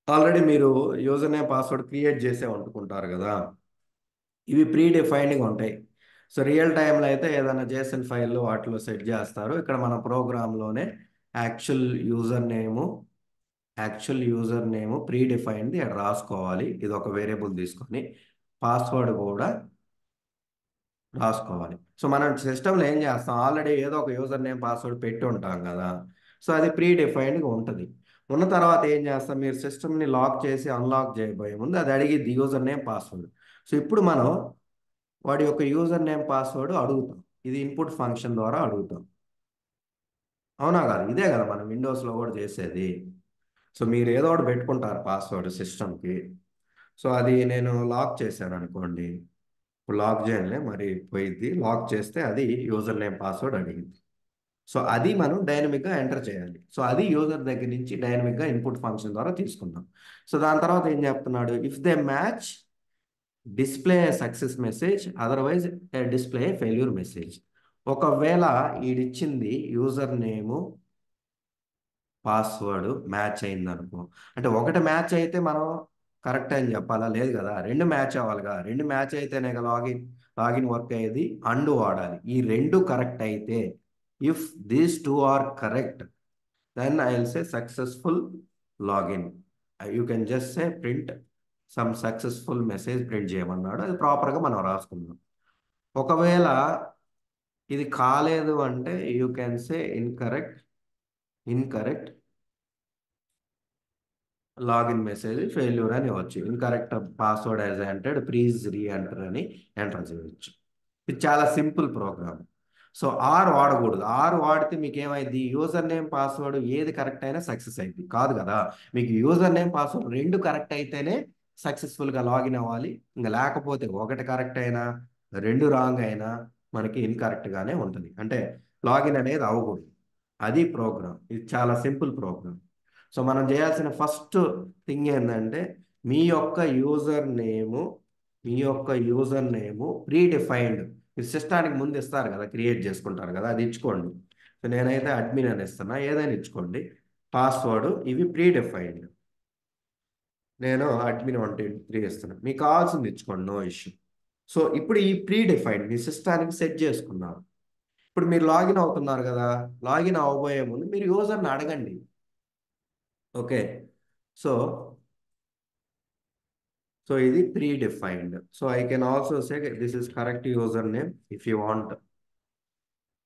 already మీరు user name password create చేసే వండుకుంటారు కదా, ఇవి ప్రీ డిఫైన్డ్గా ఉంటాయి. సో రియల్ టైంలో అయితే ఏదైనా జేసన్ ఫైల్లో వాటిలో సెట్ చేస్తారు. ఇక్కడ మన ప్రోగ్రాంలోనే యాక్చువల్ యూజర్ నేము ప్రీ డిఫైన్ది ఇక్కడ రాసుకోవాలి. ఇది ఒక వేరియబుల్ తీసుకొని పాస్వర్డ్ కూడా రాసుకోవాలి. సో మనం సిస్టంలో ఏం చేస్తాం, ఆల్రెడీ ఏదో ఒక యూజర్ నేమ్ పాస్వర్డ్ పెట్టి ఉంటాం కదా. సో అది ప్రీ డిఫైన్డ్గా ఉంటుంది. ఉన్న తర్వాత ఏం చేస్తాం, మీరు సిస్టమ్ని లాక్ చేసి అన్లాక్ చేయబోయే ముందు అది అడిగిద్ది యూజర్ నేమ్ పాస్వర్డ్. సో ఇప్పుడు మనం వాడి యొక్క యూజర్ నేమ్ పాస్వర్డ్ అడుగుతాం. ఇది ఇన్పుట్ ఫంక్షన్ ద్వారా అడుగుతాం. అవునా కాదు? ఇదే కదా మనం విండోస్లో కూడా చేసేది. సో మీరు ఏదో ఒకటి పెట్టుకుంటారు పాస్వర్డ్ సిస్టమ్కి. సో అది నేను లాక్ చేశాను అనుకోండి, ఇప్పుడు లాక్ చేయలే మరి పోయిద్ది. లాక్ చేస్తే అది యూజర్ నేమ్ పాస్వర్డ్ అడిగింది. సో అది మనం డైనమిక్గా ఎంటర్ చేయాలి. సో అది యూజర్ దగ్గర నుంచి డైనమిక్గా ఇన్పుట్ ఫంక్షన్ ద్వారా తీసుకుందాం. సో దాని తర్వాత ఏం చెప్తున్నాడు, if they match display success message, otherwise display failure message. ఒకవేళ ఈడిచ్చింది యూజర్ నేము పాస్వర్డ్ మ్యాచ్ అయింది అనుకో, అంటే ఒకటి మ్యాచ్ అయితే మనం కరెక్ట్ అని చెప్పాలా? లేదు కదా, రెండు మ్యాచ్ అవ్వాలిగా. రెండు మ్యాచ్ అయితేనే కదా లాగిన్ వర్క్ అయ్యేది. అండ్ వాడాలి. ఈ రెండు కరెక్ట్ అయితే, if these two are correct, then I will say successful login. You can just say print some successful message print చేయమన్నాడు. అది ప్రాపర్గా మనం రాసుకుందాం. ఒకవేళ ఇది కాలేదు అంటే you can say incorrect login message failure అని ఇవ్వచ్చు. Incorrect password as entered, please re enter అని ఎంటర్ చేయవచ్చు. ఇది చాలా సింపుల్ ప్రోగ్రామ్. సో ఆర్ వాడకూడదు. ఆర్ వాడితే మీకు ఏమైంది, యూజర్ నేమ్ పాస్వర్డ్ ఏది కరెక్ట్ అయినా సక్సెస్ అయింది కాదు కదా. మీకు యూజర్ నేమ్ పాస్వర్డ్ రెండు కరెక్ట్ అయితేనే సక్సెస్ఫుల్గా లాగిన్ అవ్వాలి. ఇంకా లేకపోతే ఒకటి కరెక్ట్ అయినా రెండు రాంగ్ అయినా మనకి ఇన్కరెక్ట్గానే ఉంటుంది. అంటే లాగిన్ అనేది అవ్వకూడదు. అది ప్రోగ్రామ్. ఇది చాలా సింపుల్ ప్రోగ్రామ్. సో మనం చేయాల్సిన ఫస్ట్ థింగ్ ఏంటంటే, మీ యొక్క యూజర్ నేము ప్రీ డిఫైన్డ్, మీరు సిస్టానికి ముందు ఇస్తారు కదా, క్రియేట్ చేసుకుంటారు కదా, అది ఇచ్చుకోండి. సో నేనైతే అడ్మిన్ అని ఇస్తున్నా, ఏదైనా ఇచ్చుకోండి. పాస్వర్డ్ ఇవి ప్రీ డిఫైన్డ్, నేను అడ్మిన్ 123 ఇస్తున్నాను. మీకు కావాల్సింది ఇచ్చుకోండి, నో ఇష్యూ. సో ఇప్పుడు ఈ ప్రీ డిఫైన్డ్ మీ సిస్టానికి సెట్ చేసుకున్నారు. ఇప్పుడు మీరు లాగిన్ అవుతున్నారు కదా, లాగిన్ అవ్వబోయే ముందు మీరు యూజర్ని అడగండి. ఓకే, సో ఇది pre defined. So I can also say this is correct user name if you want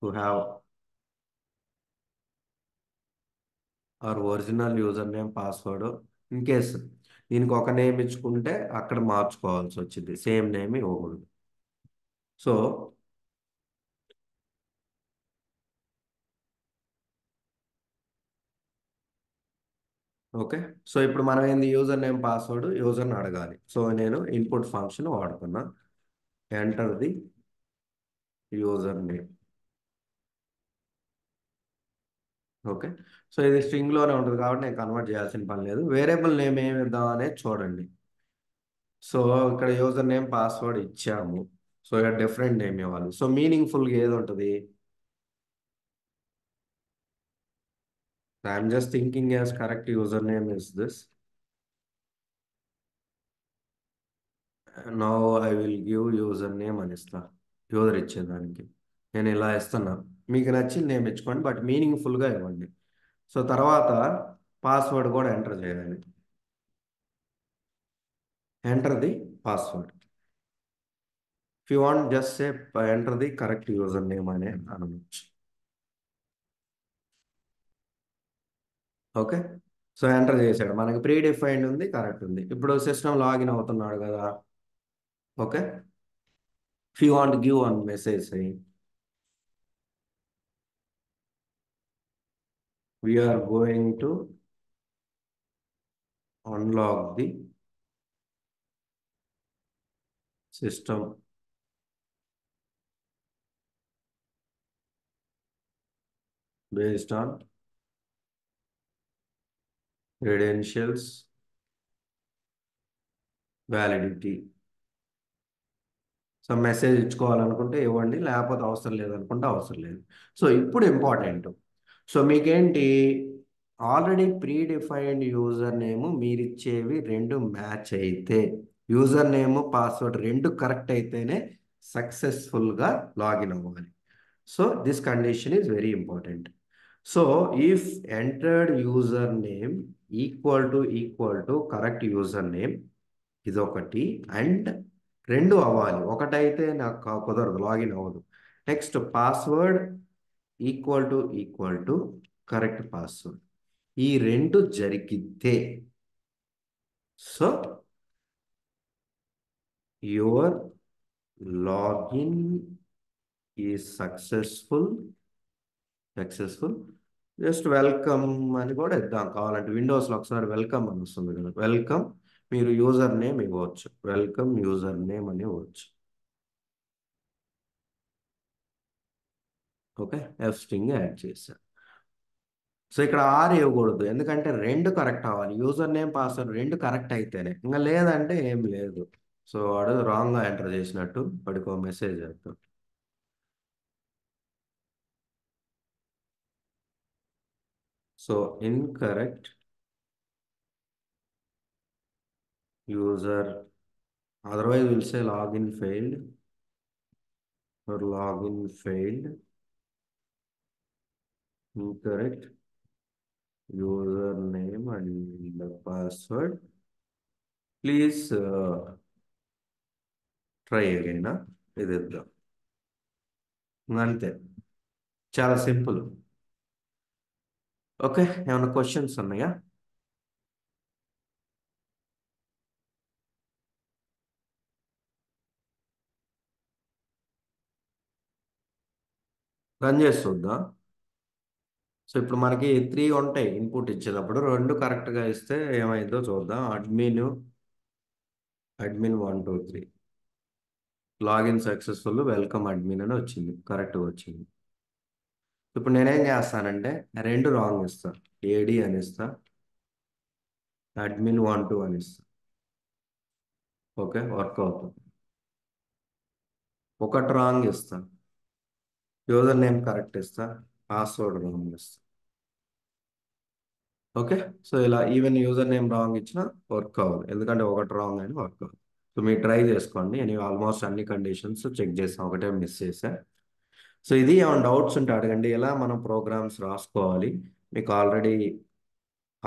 to have or original user name password. In case దీనికి ఒక నేమ్ ఇచ్చుకుంటే అక్కడ మార్చుకోవాల్సి వచ్చింది, సేమ్ నేమ్ ఇవ్వకూడదు. సో ఓకే, సో ఇప్పుడు మనం ఏంది, యూజర్ నేమ్ పాస్వర్డ్ యూజర్ని అడగాలి. సో నేను ఇన్పుట్ ఫంక్షన్ వాడుతున్నా, enter the user name. Okay. So ఇది స్ట్రింగ్లోనే ఉంటుంది కాబట్టి నేను కన్వర్ట్ చేయాల్సిన పని లేదు. వేరియబుల్ నేమ్ ఏమి ఇద్దాం అనేది చూడండి. సో ఇక్కడ యూజర్ నేమ్ పాస్వర్డ్ ఇచ్చాము. సో ఇక్కడ డిఫరెంట్ నేమ్ ఇవ్వాలి. సో మీనింగ్ఫుల్గా ఏది ఉంటుంది? I'm just thinking as correct user name is this. Now I will give user name అని ఇస్తా. యూజర్ ఇచ్చేదానికి నేను ఇలా ఇస్తున్నా. మీకు నచ్చింది నేమ్ ఇచ్చుకోండి, బట్ మీనింగ్ఫుల్గా ఇవ్వండి. సో తర్వాత పాస్వర్డ్ కూడా ఎంటర్ చేయాలి. Enter the password. If you want just say enter the correct user name అనే అనవచ్చు. ఓకే. సో ఎంటర్ చేశాడు, మనకి ప్రీ డిఫైన్డ్ ఉంది, కరెక్ట్ ఉంది. ఇప్పుడు సిస్టమ్ లాగిన్ అవుతున్నాడు కదా. Okay. If you want give one message we are going to unlock the system based on credentials validity. So message ఇచ్చుకోవాలనుకుంటే ఇవ్వండి, లేకపోతే అవసరం లేదనుకుంటే అవసరం లేదు. సో ఇప్పుడు ఇంపార్టెంట్. సో మీకేంటి, already pre defined user name మీరిచ్చేవి రెండు మ్యాచ్ అయితే, యూజర్ నేమ్ పాస్వర్డ్ రెండు కరెక్ట్ అయితేనే సక్సెస్ఫుల్గా లాగిన్ అవ్వాలి. So this condition is very important. So if entered user name equal to correct user name, ఇది ఒకటి. అండ్ రెండు అవ్వాలి, ఒకటైతే నాకు కుదరదు, లాగిన్ అవ్వదు. Next password equal to correct password, ఈ రెండు జరిగితే so your login is successful. Just welcome అని కూడా ఇద్దాం కావాలంటే. విండోస్లో ఒకసారి వెల్కమ్ అని వస్తుంది కదా, వెల్కమ్. మీరు యూజర్ నేమ్ ఇవ్వచ్చు, వెల్కమ్ యూజర్ నేమ్ అని ఇవ్వచ్చు. ఓకే. ఎఫ్ స్ట్రింగ్ యాడ్ చేశాను. సో ఇక్కడ ఆర్ ఇవ్వకూడదు, ఎందుకంటే రెండు కరెక్ట్ అవ్వాలి. యూజర్ నేమ్ పాస్వర్డ్ రెండు కరెక్ట్ అయితేనే, ఇంకా లేదంటే ఏం లేదు. సో వాడు రాంగ్గా ఎంటర్ చేసినట్టు వాడికి ఒక మెసేజ్ చేస్తాం. So incorrect user, otherwise will say login failed or login failed. Incorrect username and the password. Please try again. ఇది ఇద్దాం. అంతే, చాలా సింపుల్. ఓకే. ఏమైనా క్వశ్చన్స్ ఉన్నాయా? రన్ చేసి చూద్దాం. సో ఇప్పుడు మనకి 3 ఉంటాయి ఇన్పుట్ ఇచ్చేటప్పుడు, రెండు కరెక్ట్గా ఇస్తే ఏమైందో చూద్దాం. Admin 1 2 3 login successful, welcome admin అని వచ్చింది, కరెక్ట్గా వచ్చింది. ఇప్పుడు నేనేం చేస్తానంటే రెండు రాంగ్ ఇస్తా, ఏడి అని ఇస్తా, అడ్మిన్ 1 2 అని ఇస్తా. ఓకే, వర్క్ అవుతుంది. ఒకటి రాంగ్ ఇస్తా, యూజర్ నేమ్ కరెక్ట్ ఇస్తా, పాస్వర్డ్ రాంగ్ ఇస్తా. ఓకే. సో ఇలా ఈవెన్ యూజర్ నేమ్ రాంగ్ ఇచ్చినా వర్క్ అవ్వదు, ఎందుకంటే ఒకటి రాంగ్ అని వర్క్ అవ్వదు. సో మీరు ట్రై చేసుకోండి. నేను ఆల్మోస్ట్ అన్ని కండిషన్స్ చెక్ చేసాను, ఒకటే మిస్ చేశా. సో ఇది ఏమైనా డౌట్స్ ఉంటే అడగండి. ఎలా మనం ప్రోగ్రామ్స్ రాసుకోవాలి మీకు ఆల్రెడీ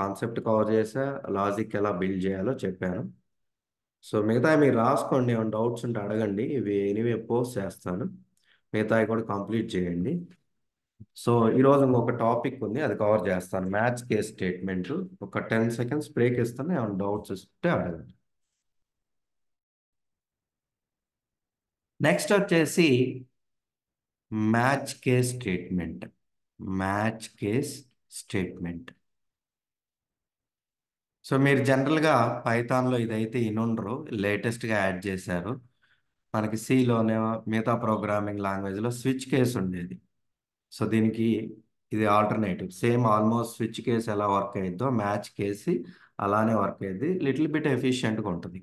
కాన్సెప్ట్ కవర్ చేసా, లాజిక్ ఎలా బిల్డ్ చేయాలో చెప్పాను. సో మిగతా మీరు రాసుకోండి, ఏమైనా డౌట్స్ ఉంటే అడగండి. ఇవి ఎనీవే పోస్ట్ చేస్తాను, మిగతావి కూడా కంప్లీట్ చేయండి. సో ఈరోజు ఇంకొక టాపిక్ ఉంది, అది కవర్ చేస్తాను, మ్యాచ్ కేస్ స్టేట్మెంట్. ఒక 10 సెకండ్స్ బ్రేక్ ఇస్తాను, ఏమైనా డౌట్స్ వస్తే అడగండి. నెక్స్ట్ వచ్చేసి match case statement. Match case statement. So మీరు జనరల్గా పైథాన్లో ఇదైతే ఇనుండ్రు, లేటెస్ట్గా యాడ్ చేశారు. మనకి సిలోనే మిగతా ప్రోగ్రామింగ్ లాంగ్వేజ్లో స్విచ్ కేస్ ఉండేది. సో దీనికి ఇది alternative. Same almost switch case ఎలా వర్క్ అయ్యిద్దో మ్యాచ్ కేసి అలానే వర్క్ అయ్యింది. లిటిల్ బిట్ ఎఫిషియెంట్గా ఉంటుంది.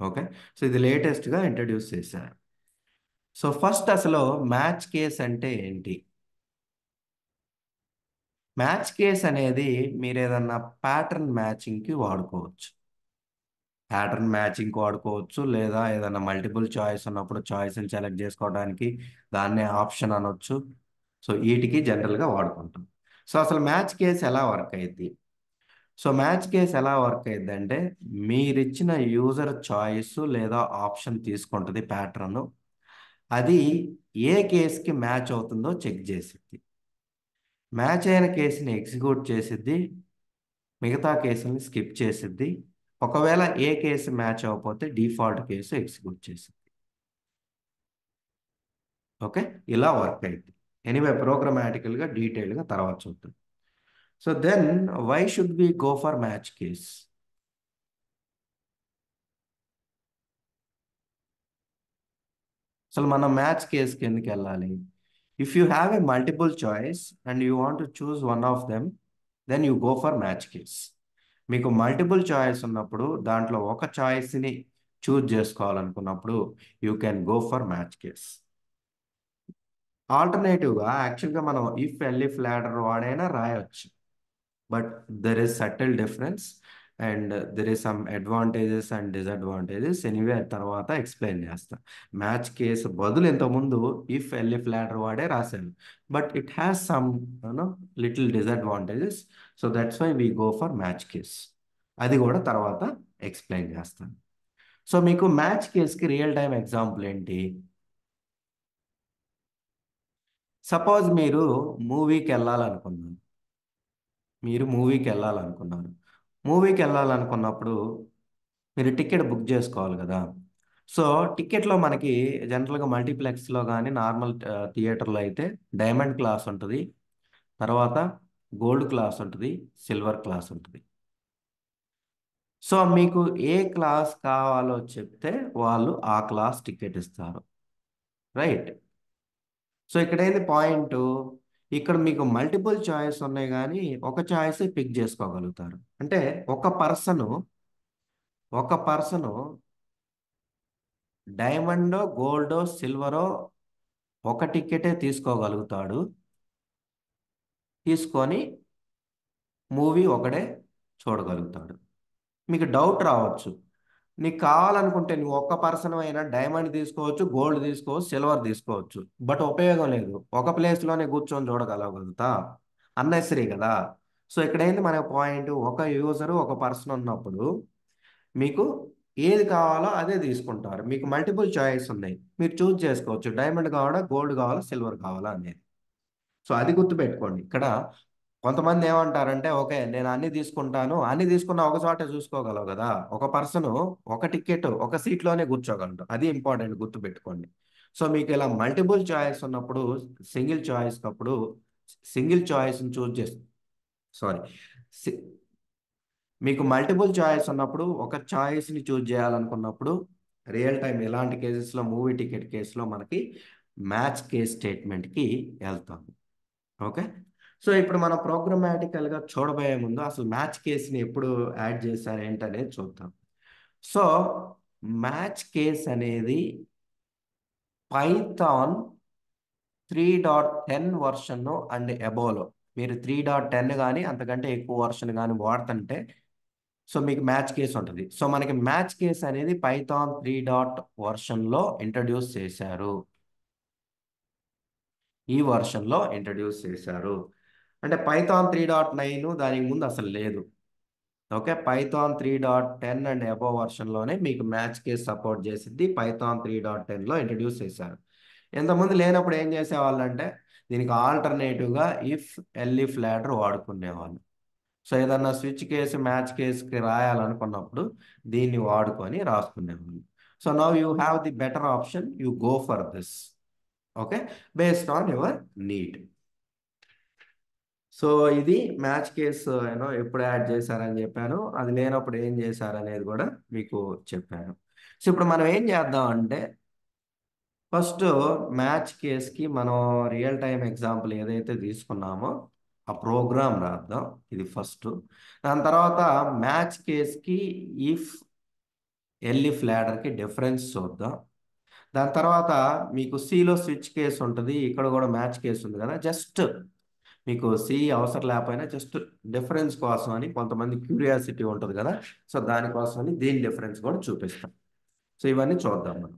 ఓకే. సో ఇది లేటెస్ట్గా ఇంట్రడ్యూస్ చేశారు. సో ఫస్ట్ అసలు మ్యాచ్ కేస్ అంటే ఏంటి? మ్యాచ్ కేస్ అనేది మీరు ఏదన్నా ప్యాటర్న్ మ్యాచింగ్కి వాడుకోవచ్చు. ప్యాటర్న్ మ్యాచింగ్ వాడుకోవచ్చు, లేదా ఏదైనా మల్టిపుల్ చాయిస్ ఉన్నప్పుడు చాయిస్ని సెలెక్ట్ చేసుకోవడానికి దాన్నే ఆప్షన్ అనొచ్చు. సో వీటికి జనరల్గా వాడుకుంటాం. సో అసలు మ్యాచ్ కేస్ ఎలా వర్క్ అయ్యిద్ది? సో మ్యాచ్ కేస్ ఎలా వర్క్ అయ్యిద్ది అంటే, మీరిచ్చిన యూజర్ చాయిస్ లేదా ఆప్షన్ తీసుకుంటుంది ప్యాటర్న్. అది ఏ కేస్కి మ్యాచ్ అవుతుందో చెక్ చేసిద్ది. మ్యాచ్ అయిన కేసుని ఎగ్జిక్యూట్ చేసిద్ది, మిగతా కేసుల్ని స్కిప్ చేసిద్ది. ఒకవేళ ఏ కేసు మ్యాచ్ అవ్వకపోతే డిఫాల్ట్ కేసు ఎగ్జిక్యూట్ చేసిద్ది. ఓకే. ఇలా వర్క్ అయింది. ఎనీవే ప్రోగ్రామాటికల్గా డీటెయిల్గా తర్వాత చూద్దాం. So then why should we go for match case? అసలు మనం మ్యాచ్ కేస్కి ఎందుకు వెళ్ళాలి? If you have a multiple choice and you want to choose one of them, then you go for match case. మీకు multiple choice ఉన్నప్పుడు దాంట్లో ఒక చాయిస్ని choose చేసుకోవాలనుకున్నప్పుడు you can go for match case. ఆల్టర్నేటివ్గా యాక్చువల్గా మనం ఇఫ్ ఎల్ఇఫ్ లాడర్ వాడైనా రాయొచ్చు. But there is subtle difference and there is some advantages and disadvantages. Anyway తర్వాత ఎక్స్ప్లెయిన్ చేస్తా. మ్యాచ్ కేసు బదులు ఇంతకుముందు ఇఫ్ ఎల్ఇఫ్ లాడర్ వాడే రాశాను. But it has some little disadvantages. So that's why we go for match case. అది కూడా తర్వాత explain చేస్తాను. సో మీకు మ్యాచ్ కేస్కి రియల్ టైం ఎగ్జాంపుల్ ఏంటి? సపోజ్ మీరు మూవీకి వెళ్ళాలనుకున్నారు. మీరు మూవీకి వెళ్ళాలనుకున్నారు. మూవీకి వెళ్ళాలనుకున్నప్పుడు మీరు టికెట్ బుక్ చేసుకోవాలి కదా. సో టికెట్లో మనకి జనరల్గా మల్టీప్లెక్స్లో కానీ నార్మల్ థియేటర్లో అయితే డైమండ్ క్లాస్ ఉంటుంది, తర్వాత గోల్డ్ క్లాస్ ఉంటుంది, సిల్వర్ క్లాస్ ఉంటుంది. సో మీకు ఏ క్లాస్ కావాలో చెప్తే వాళ్ళు ఆ క్లాస్ టికెట్ ఇస్తారు. రైట్. సో ఇక్కడ ఏంది పాయింట్? ఇక్కడ మీకు మల్టిపుల్ చాయిస్ ఉన్నాయి కానీ ఒక చాయిస్ పిక్ చేసుకోగలుగుతారు. అంటే ఒక పర్సను డైమండో గోల్డో సిల్వరో ఒక టికెటే తీసుకోగలుగుతాడు. తీసుకొని మూవీ ఒకడే చూడగలుగుతాడు. మీకు డౌట్ రావచ్చు, నీకు కావాలనుకుంటే నువ్వు ఒక్క పర్సన్ అయినా డైమండ్ తీసుకోవచ్చు, గోల్డ్ తీసుకోవచ్చు, సిల్వర్ తీసుకోవచ్చు. బట్ ఉపయోగం లేదు, ఒక ప్లేస్లోనే కూర్చొని చూడగలగలుగుతా. అన్నెసరీ కదా. సో ఇక్కడ ఏంది మన పాయింట్? ఒక యూజరు ఒక పర్సన్ ఉన్నప్పుడు మీకు ఏది కావాలో అదే తీసుకుంటారు. మీకు మల్టిపుల్ చాయిస్ ఉన్నాయి, మీరు చూజ్ చేసుకోవచ్చు డైమండ్ కావాలా, గోల్డ్ కావాలా, సిల్వర్ కావాలా అనేది. సో అది గుర్తుపెట్టుకోండి. ఇక్కడ కొంతమంది ఏమంటారంటే, ఓకే నేను అన్ని తీసుకుంటాను, అన్ని తీసుకున్న ఒక చోట చూసుకోగలవు కదా. ఒక పర్సన్ ఒక టికెట్ ఒక సీట్లోనే కూర్చోగలడు. అది ఇంపార్టెంట్, గుర్తుపెట్టుకోండి. సో మీకు ఇలా మల్టిపుల్ చాయిస్ ఉన్నప్పుడు సింగిల్ చాయిస్ అప్పుడు సింగిల్ చాయిస్ని చూజ్ చేసి సారీ మీకు మల్టిపుల్ చాయిస్ ఉన్నప్పుడు ఒక చాయిస్ని చూజ్ చేయాలనుకున్నప్పుడు రియల్ టైం ఎలాంటి కేసెస్లో మూవీ టికెట్ కేసులో మనకి మ్యాచ్ కేస్ స్టేట్మెంట్కి వెళ్తాం. ఓకే. సో ఇప్పుడు మనం ప్రోగ్రామాటికల్గా చూడబోయే ముందు అసలు మ్యాచ్ కేస్ని ఎప్పుడు యాడ్ చేశారు ఏంటనేది చూద్దాం. సో మ్యాచ్ కేస్ అనేది పైథాన్ 3.10 వర్షన్ అండ్ అబోవ్లో, మీరు 3.10 కానీ అంతకంటే ఎక్కువ వర్షన్ కానీ వాడుతుంటే సో మీకు మ్యాచ్ కేస్ ఉంటుంది. సో మనకి మ్యాచ్ కేస్ అనేది పైథాన్ 3 వర్షన్లో ఇంట్రడ్యూస్ చేశారు. ఈ వర్షన్లో ఇంట్రడ్యూస్ చేశారు. అంటే పైథాన్ 3.9 దానికి ముందు అసలు లేదు. ఓకే. పైథాన్ 3.10 అండ్ అబోవ్ వర్షన్లోనే మీకు మ్యాచ్ కేస్ సపోర్ట్ చేసింది. పైథాన్ 3.10లో ఇంట్రడ్యూస్ చేశారు. ఇంతకుముందు లేనప్పుడు ఏం చేసేవాళ్ళు అంటే దీనికి ఆల్టర్నేటివ్గా ఇఫ్ ఎల్ఇఫ్ లాడర్ వాడుకునేవాళ్ళు. సో ఏదన్నా స్విచ్ కేసు మ్యాచ్ కేసుకి రాయాలనుకున్నప్పుడు దీన్ని వాడుకొని రాసుకునేవాళ్ళు. So now you have the better option, you go for this. Okay. Based on your need. So ఇది మ్యాచ్ కేసు ఎప్పుడు యాడ్ చేశారని చెప్పాను, అది లేనప్పుడు ఏం చేశారనేది కూడా మీకు చెప్పాను. సో ఇప్పుడు మనం ఏం చేద్దాం అంటే ఫస్ట్ మ్యాచ్ కేస్కి మనం రియల్ టైం ఎగ్జాంపుల్ ఏదైతే తీసుకున్నామో ఆ ప్రోగ్రామ్ రాద్దాం. ఇది ఫస్ట్. దాని తర్వాత మ్యాచ్ కేస్కి ఇఫ్ ఎల్ఇఫ్ ల్యాడర్కి డిఫరెన్స్ చూద్దాం. దాని తర్వాత మీకు సిలో స్విచ్ కేసు ఉంటుంది, ఇక్కడ కూడా మ్యాచ్ కేసు ఉంది కదా. జస్ట్ మీకు సి అవసరం లేకపోయినా జస్ట్ డిఫరెన్స్ కోసం అని కొంతమంది క్యూరియాసిటీ ఉంటుంది కదా. సో దానికోసం అని దీని డిఫరెన్స్ కూడా చూపిస్తాం. సో ఇవన్నీ చూద్దాం మనం.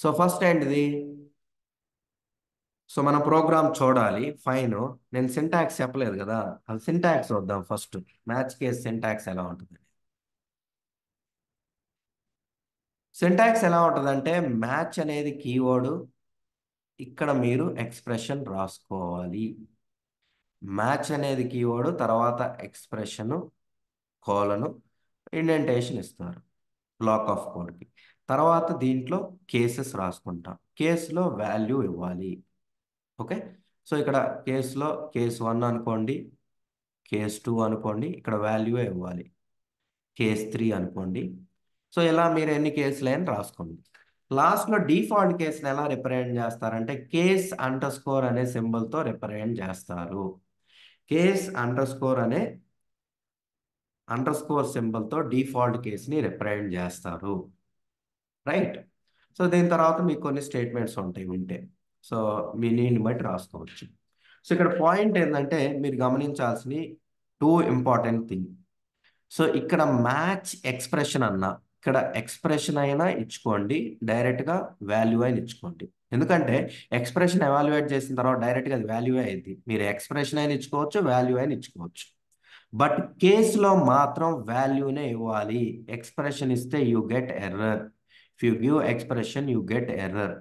సో ఫస్ట్ ఏంటిది? సో మన ప్రోగ్రామ్ చూడాలి. ఫైన్. నేను సింటాక్స్ చెప్పలేదు కదా, అది సింటాక్స్ చూద్దాం ఫస్ట్. మ్యాచ్ కేస్ సింటాక్స్ ఎలా ఉంటుంది? సింటాక్స్ ఎలా ఉంటుందంటే, మ్యాచ్ అనేది కీవర్డ్, ఇక్కడ మీరు ఎక్స్ప్రెషన్ రాసుకోవాలి. మ్యాచ్ అనేది కీవర్డ్, తర్వాత ఎక్స్ప్రెషన్, కోలను, ఇండెంటేషన్ ఇస్తారు బ్లాక్ ఆఫ్ కోడ్కి. తర్వాత దీంట్లో కేసెస్ రాసుకుంటాం. కేసులో వాల్యూ ఇవ్వాలి. ఓకే. సో ఇక్కడ కేసులో కేస్ 1 అనుకోండి, కేస్ 2 అనుకోండి, ఇక్కడ వాల్యూ ఇవ్వాలి. కేస్ 3 అనుకోండి. సో ఇలా మీరు ఎన్ని కేసులు అని రాసుకోండి. లాస్ట్లో డిఫాల్ట్ కేసుని ఎలా రిప్రజెంట్ చేస్తారంటే, కేస్ అండర్ స్కోర్ అనే సింబల్తో రిప్రజెంట్ చేస్తారు. కేస్ అండర్ స్కోర్ అనే అండర్ స్కోర్ సింబల్తో డిఫాల్ట్ కేసుని రిప్రజెంట్ చేస్తారు. రైట్. సో దీని తర్వాత మీకు కొన్ని స్టేట్మెంట్స్ ఉంటాయి ఉంటే, సో మీ నీడ్ని బట్టి రాసుకోవచ్చు. సో ఇక్కడ పాయింట్ ఏంటంటే, మీరు గమనించాల్సిన టూ ఇంపార్టెంట్ థింగ్. సో ఇక్కడ మ్యాచ్ ఎక్స్ప్రెషన్ అన్న, ఇక్కడ ఎక్స్ప్రెషన్ అయినా ఇచ్చుకోండి, డైరెక్ట్గా వాల్యూ అయినా ఇచ్చుకోండి. ఎందుకంటే ఎక్స్ప్రెషన్ ఎవాల్యుయేట్ చేసిన తర్వాత డైరెక్ట్గా అది వాల్యూ అయింది. మీరు ఎక్స్ప్రెషన్ అయినా ఇచ్చుకోవచ్చు, వాల్యూ అయినా ఇచ్చుకోవచ్చు. బట్ కేసులో మాత్రం వాల్యూనే ఇవ్వాలి. ఎక్స్ప్రెషన్ ఇస్తే you get error. If you give expression you get error.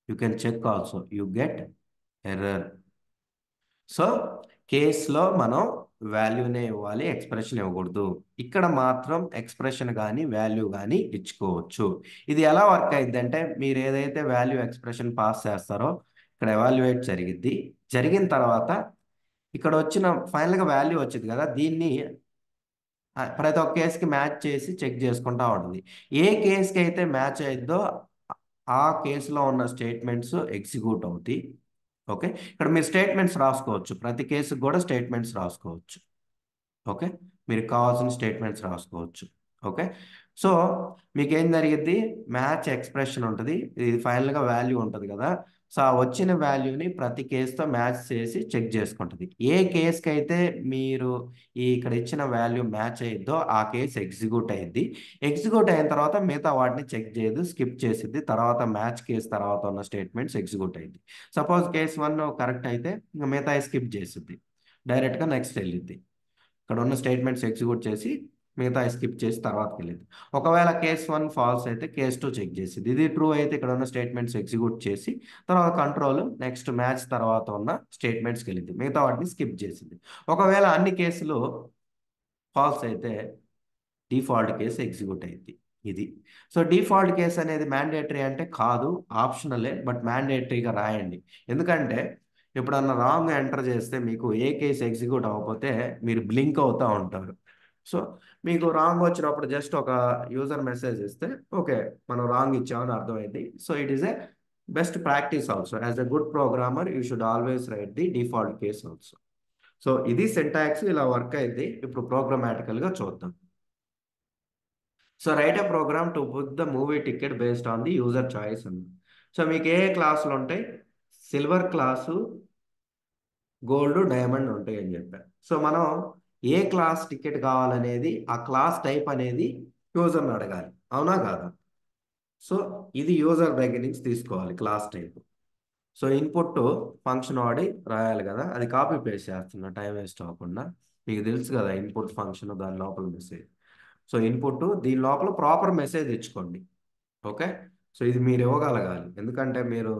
You can check also, you get error. So కేసులో మనం వాల్యూనే ఇవ్వాలి, ఎక్స్ప్రెషన్ ఇవ్వకూడదు. ఇక్కడ మాత్రం ఎక్స్ప్రెషన్ కానీ వాల్యూ కానీ ఇచ్చుకోవచ్చు. ఇది ఎలా వర్క్ అయింది అంటే, మీరు ఏదైతే వాల్యూ ఎక్స్ప్రెషన్ పాస్ చేస్తారో ఇక్కడ ఎవాల్యుయేట్ జరిగిద్ది. జరిగిన తర్వాత ఇక్కడ వచ్చిన ఫైనల్గా వాల్యూ వచ్చింది కదా, దీన్ని ప్రతి ఒక్క కేసుకి మ్యాచ్ చేసి చెక్ చేసుకుంటా ఉంటుంది. ఏ కేసుకి అయితే మ్యాచ్ అయిద్దో ఆ కేసులో ఉన్న స్టేట్మెంట్స్ ఎగ్జిక్యూట్ అవుతాయి. ఓకే. ఇక్కడ మీరు స్టేట్మెంట్స్ రాసుకోవచ్చు, ప్రతి కేసుకి కూడా స్టేట్మెంట్స్ రాసుకోవచ్చు. ఓకే. మీరు కావాల్సిన స్టేట్మెంట్స్ రాసుకోవచ్చు. ఓకే. సో మీకు ఏం జరిగిద్ది, మ్యాచ్ ఎక్స్ప్రెషన్ ఉంటుంది, ఇది ఫైనల్గా వాల్యూ ఉంటుంది కదా. సో ఆ వచ్చిన వాల్యూని ప్రతి కేసుతో మ్యాచ్ చేసి చెక్ చేసుకుంటుంది. ఏ కేసుకి అయితే మీరు ఇక్కడ ఇచ్చిన వాల్యూ మ్యాచ్ అయ్యిద్దో ఆ కేసు ఎగ్జిక్యూట్ అయ్యిద్ది. ఎగ్జిక్యూట్ అయిన తర్వాత మిగతా వాటిని చెక్ చేయదు, స్కిప్ చేసిద్ది. తర్వాత మ్యాచ్ కేసు తర్వాత ఉన్న స్టేట్మెంట్స్ ఎగ్జిక్యూట్ అయ్యిద్ది. సపోజ్ కేసు 1 కరెక్ట్ అయితే ఇంకా మిగతా స్కిప్ చేసిద్ది, డైరెక్ట్గా నెక్స్ట్ వెళ్ళిద్ది. ఇక్కడ ఉన్న స్టేట్మెంట్స్ ఎగ్జిక్యూట్ చేసి మిగతా స్కిప్ చేసి తర్వాతకి వెళ్ళింది. ఒకవేళ కేస్ 1 ఫాల్స్ అయితే కేస్ 2 చెక్ చేసింది. ఇది ట్రూ అయితే ఇక్కడ ఉన్న స్టేట్మెంట్స్ ఎగ్జిక్యూట్ చేసి తర్వాత కంట్రోల్ నెక్స్ట్ మ్యాచ్ తర్వాత ఉన్న స్టేట్మెంట్స్కి వెళ్ళింది, మిగతా వాటిని స్కిప్ చేసింది. ఒకవేళ అన్ని కేసులు ఫాల్స్ అయితే డిఫాల్ట్ కేసు ఎగ్జిక్యూట్ అయింది. ఇది. సో డిఫాల్ట్ కేసు అనేది మ్యాండేటరీ అంటే కాదు, ఆప్షనలే, బట్ మ్యాండేటరీగా రాయండి. ఎందుకంటే ఎప్పుడన్నా రాంగ్ ఎంటర్ చేస్తే మీకు ఏ కేసు ఎగ్జిక్యూట్ అవ్వకపోతే మీరు బ్లింక్ అవుతూ ఉంటారు. సో మీకు రాంగ్ వచ్చినప్పుడు జస్ట్ ఒక యూజర్ మెసేజ్ ఇస్తే ఓకే మనం రాంగ్ ఇచ్చామని అర్థమైంది. So it is a best practice also. As a good programmer you should always write the default case also. So ఇది సింటాక్స్, ఇలా వర్క్ అయింది. ఇప్పుడు ప్రోగ్రామాటికల్గా చూద్దాం. So write a program to book the movie ticket based on the user choice ఉంది. సో మీకు ఏ క్లాసులు ఉంటాయి, సిల్వర్ క్లాసు, గోల్డ్, డైమండ్ ఉంటాయి అని చెప్పారు. సో మనం ఏ క్లాస్ టికెట్ కావాలనేది ఆ క్లాస్ టైప్ అనేది యూజర్ని అడగాలి, అవునా కాదా? సో ఇది యూజర్ దగ్గర నుంచి తీసుకోవాలి class type. So input function వాడి రాయాలి కదా, అది కాపీ పేస్ట్ చేస్తున్నా టైం వేస్ట్ అవ్వకుండా. మీకు తెలుసు కదా ఇన్పుట్ ఫంక్షన్, దాని లోపల మెసేజ్. సో ఇన్పుట్ దీని లోపల ప్రాపర్ మెసేజ్ ఇచ్చుకోండి. ఓకే. సో ఇది మీరు ఇవ్వగలగాలి, ఎందుకంటే మీరు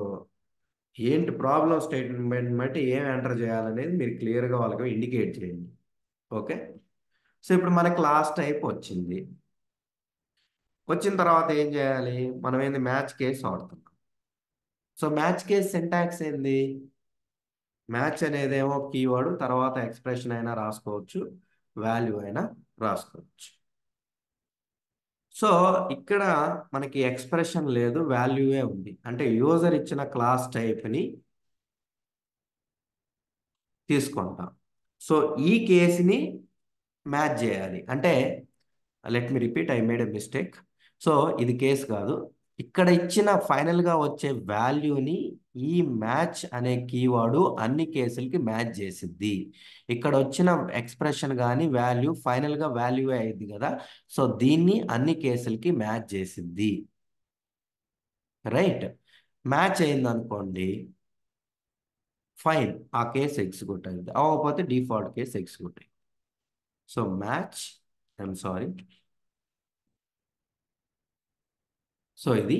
ఏంటి ప్రాబ్లం స్టేట్మెంట్ బట్టి ఏం ఎంటర్ చేయాలనేది మీరు క్లియర్గా వాళ్ళకి ఇండికేట్ చేయండి. ఓకే. సో ఇప్పుడు మన క్లాస్ టైప్ వచ్చింది. వచ్చిన తర్వాత ఏం చేయాలి, మనం ఏంది మ్యాచ్ కేసు వాడుతున్నాం. సో మ్యాచ్ కేసు సింటాక్స్ ఏంది, మ్యాచ్ అనేదేమో కీవర్డ్, తర్వాత ఎక్స్ప్రెషన్ అయినా రాసుకోవచ్చు, వాల్యూ అయినా రాసుకోవచ్చు. సో ఇక్కడ మనకి ఎక్స్ప్రెషన్ లేదు, వాల్యూయే ఉంది. అంటే యూజర్ ఇచ్చిన క్లాస్ టైప్ని తీసుకుంటాం. సో ఈ కేసుని మ్యాచ్ చేయాలి అంటే, let me repeat, I made a mistake. So ఇది కేసు కాదు. ఇక్కడ ఇచ్చిన ఫైనల్గా వచ్చే వాల్యూని ఈ మ్యాచ్ అనే కీవర్డ్ అన్ని కేసులకి మ్యాచ్ చేసిద్ది. ఇక్కడ వచ్చిన ఎక్స్ప్రెషన్ కానీ వాల్యూ ఫైనల్గా వాల్యూ అయ్యిద్ది కదా. సో దీన్ని అన్ని కేసులకి మ్యాచ్ చేసిద్ది. రైట్. మ్యాచ్ అయింది అనుకోండి, ఫైన్, ఆ కేసు ఎగ్జిక్యూట్ అయింది. అవ్వకపోతే డిఫాల్ట్ కేసు ఎగ్జిక్యూట్ అయింది. So match, I'm sorry, so ఇది.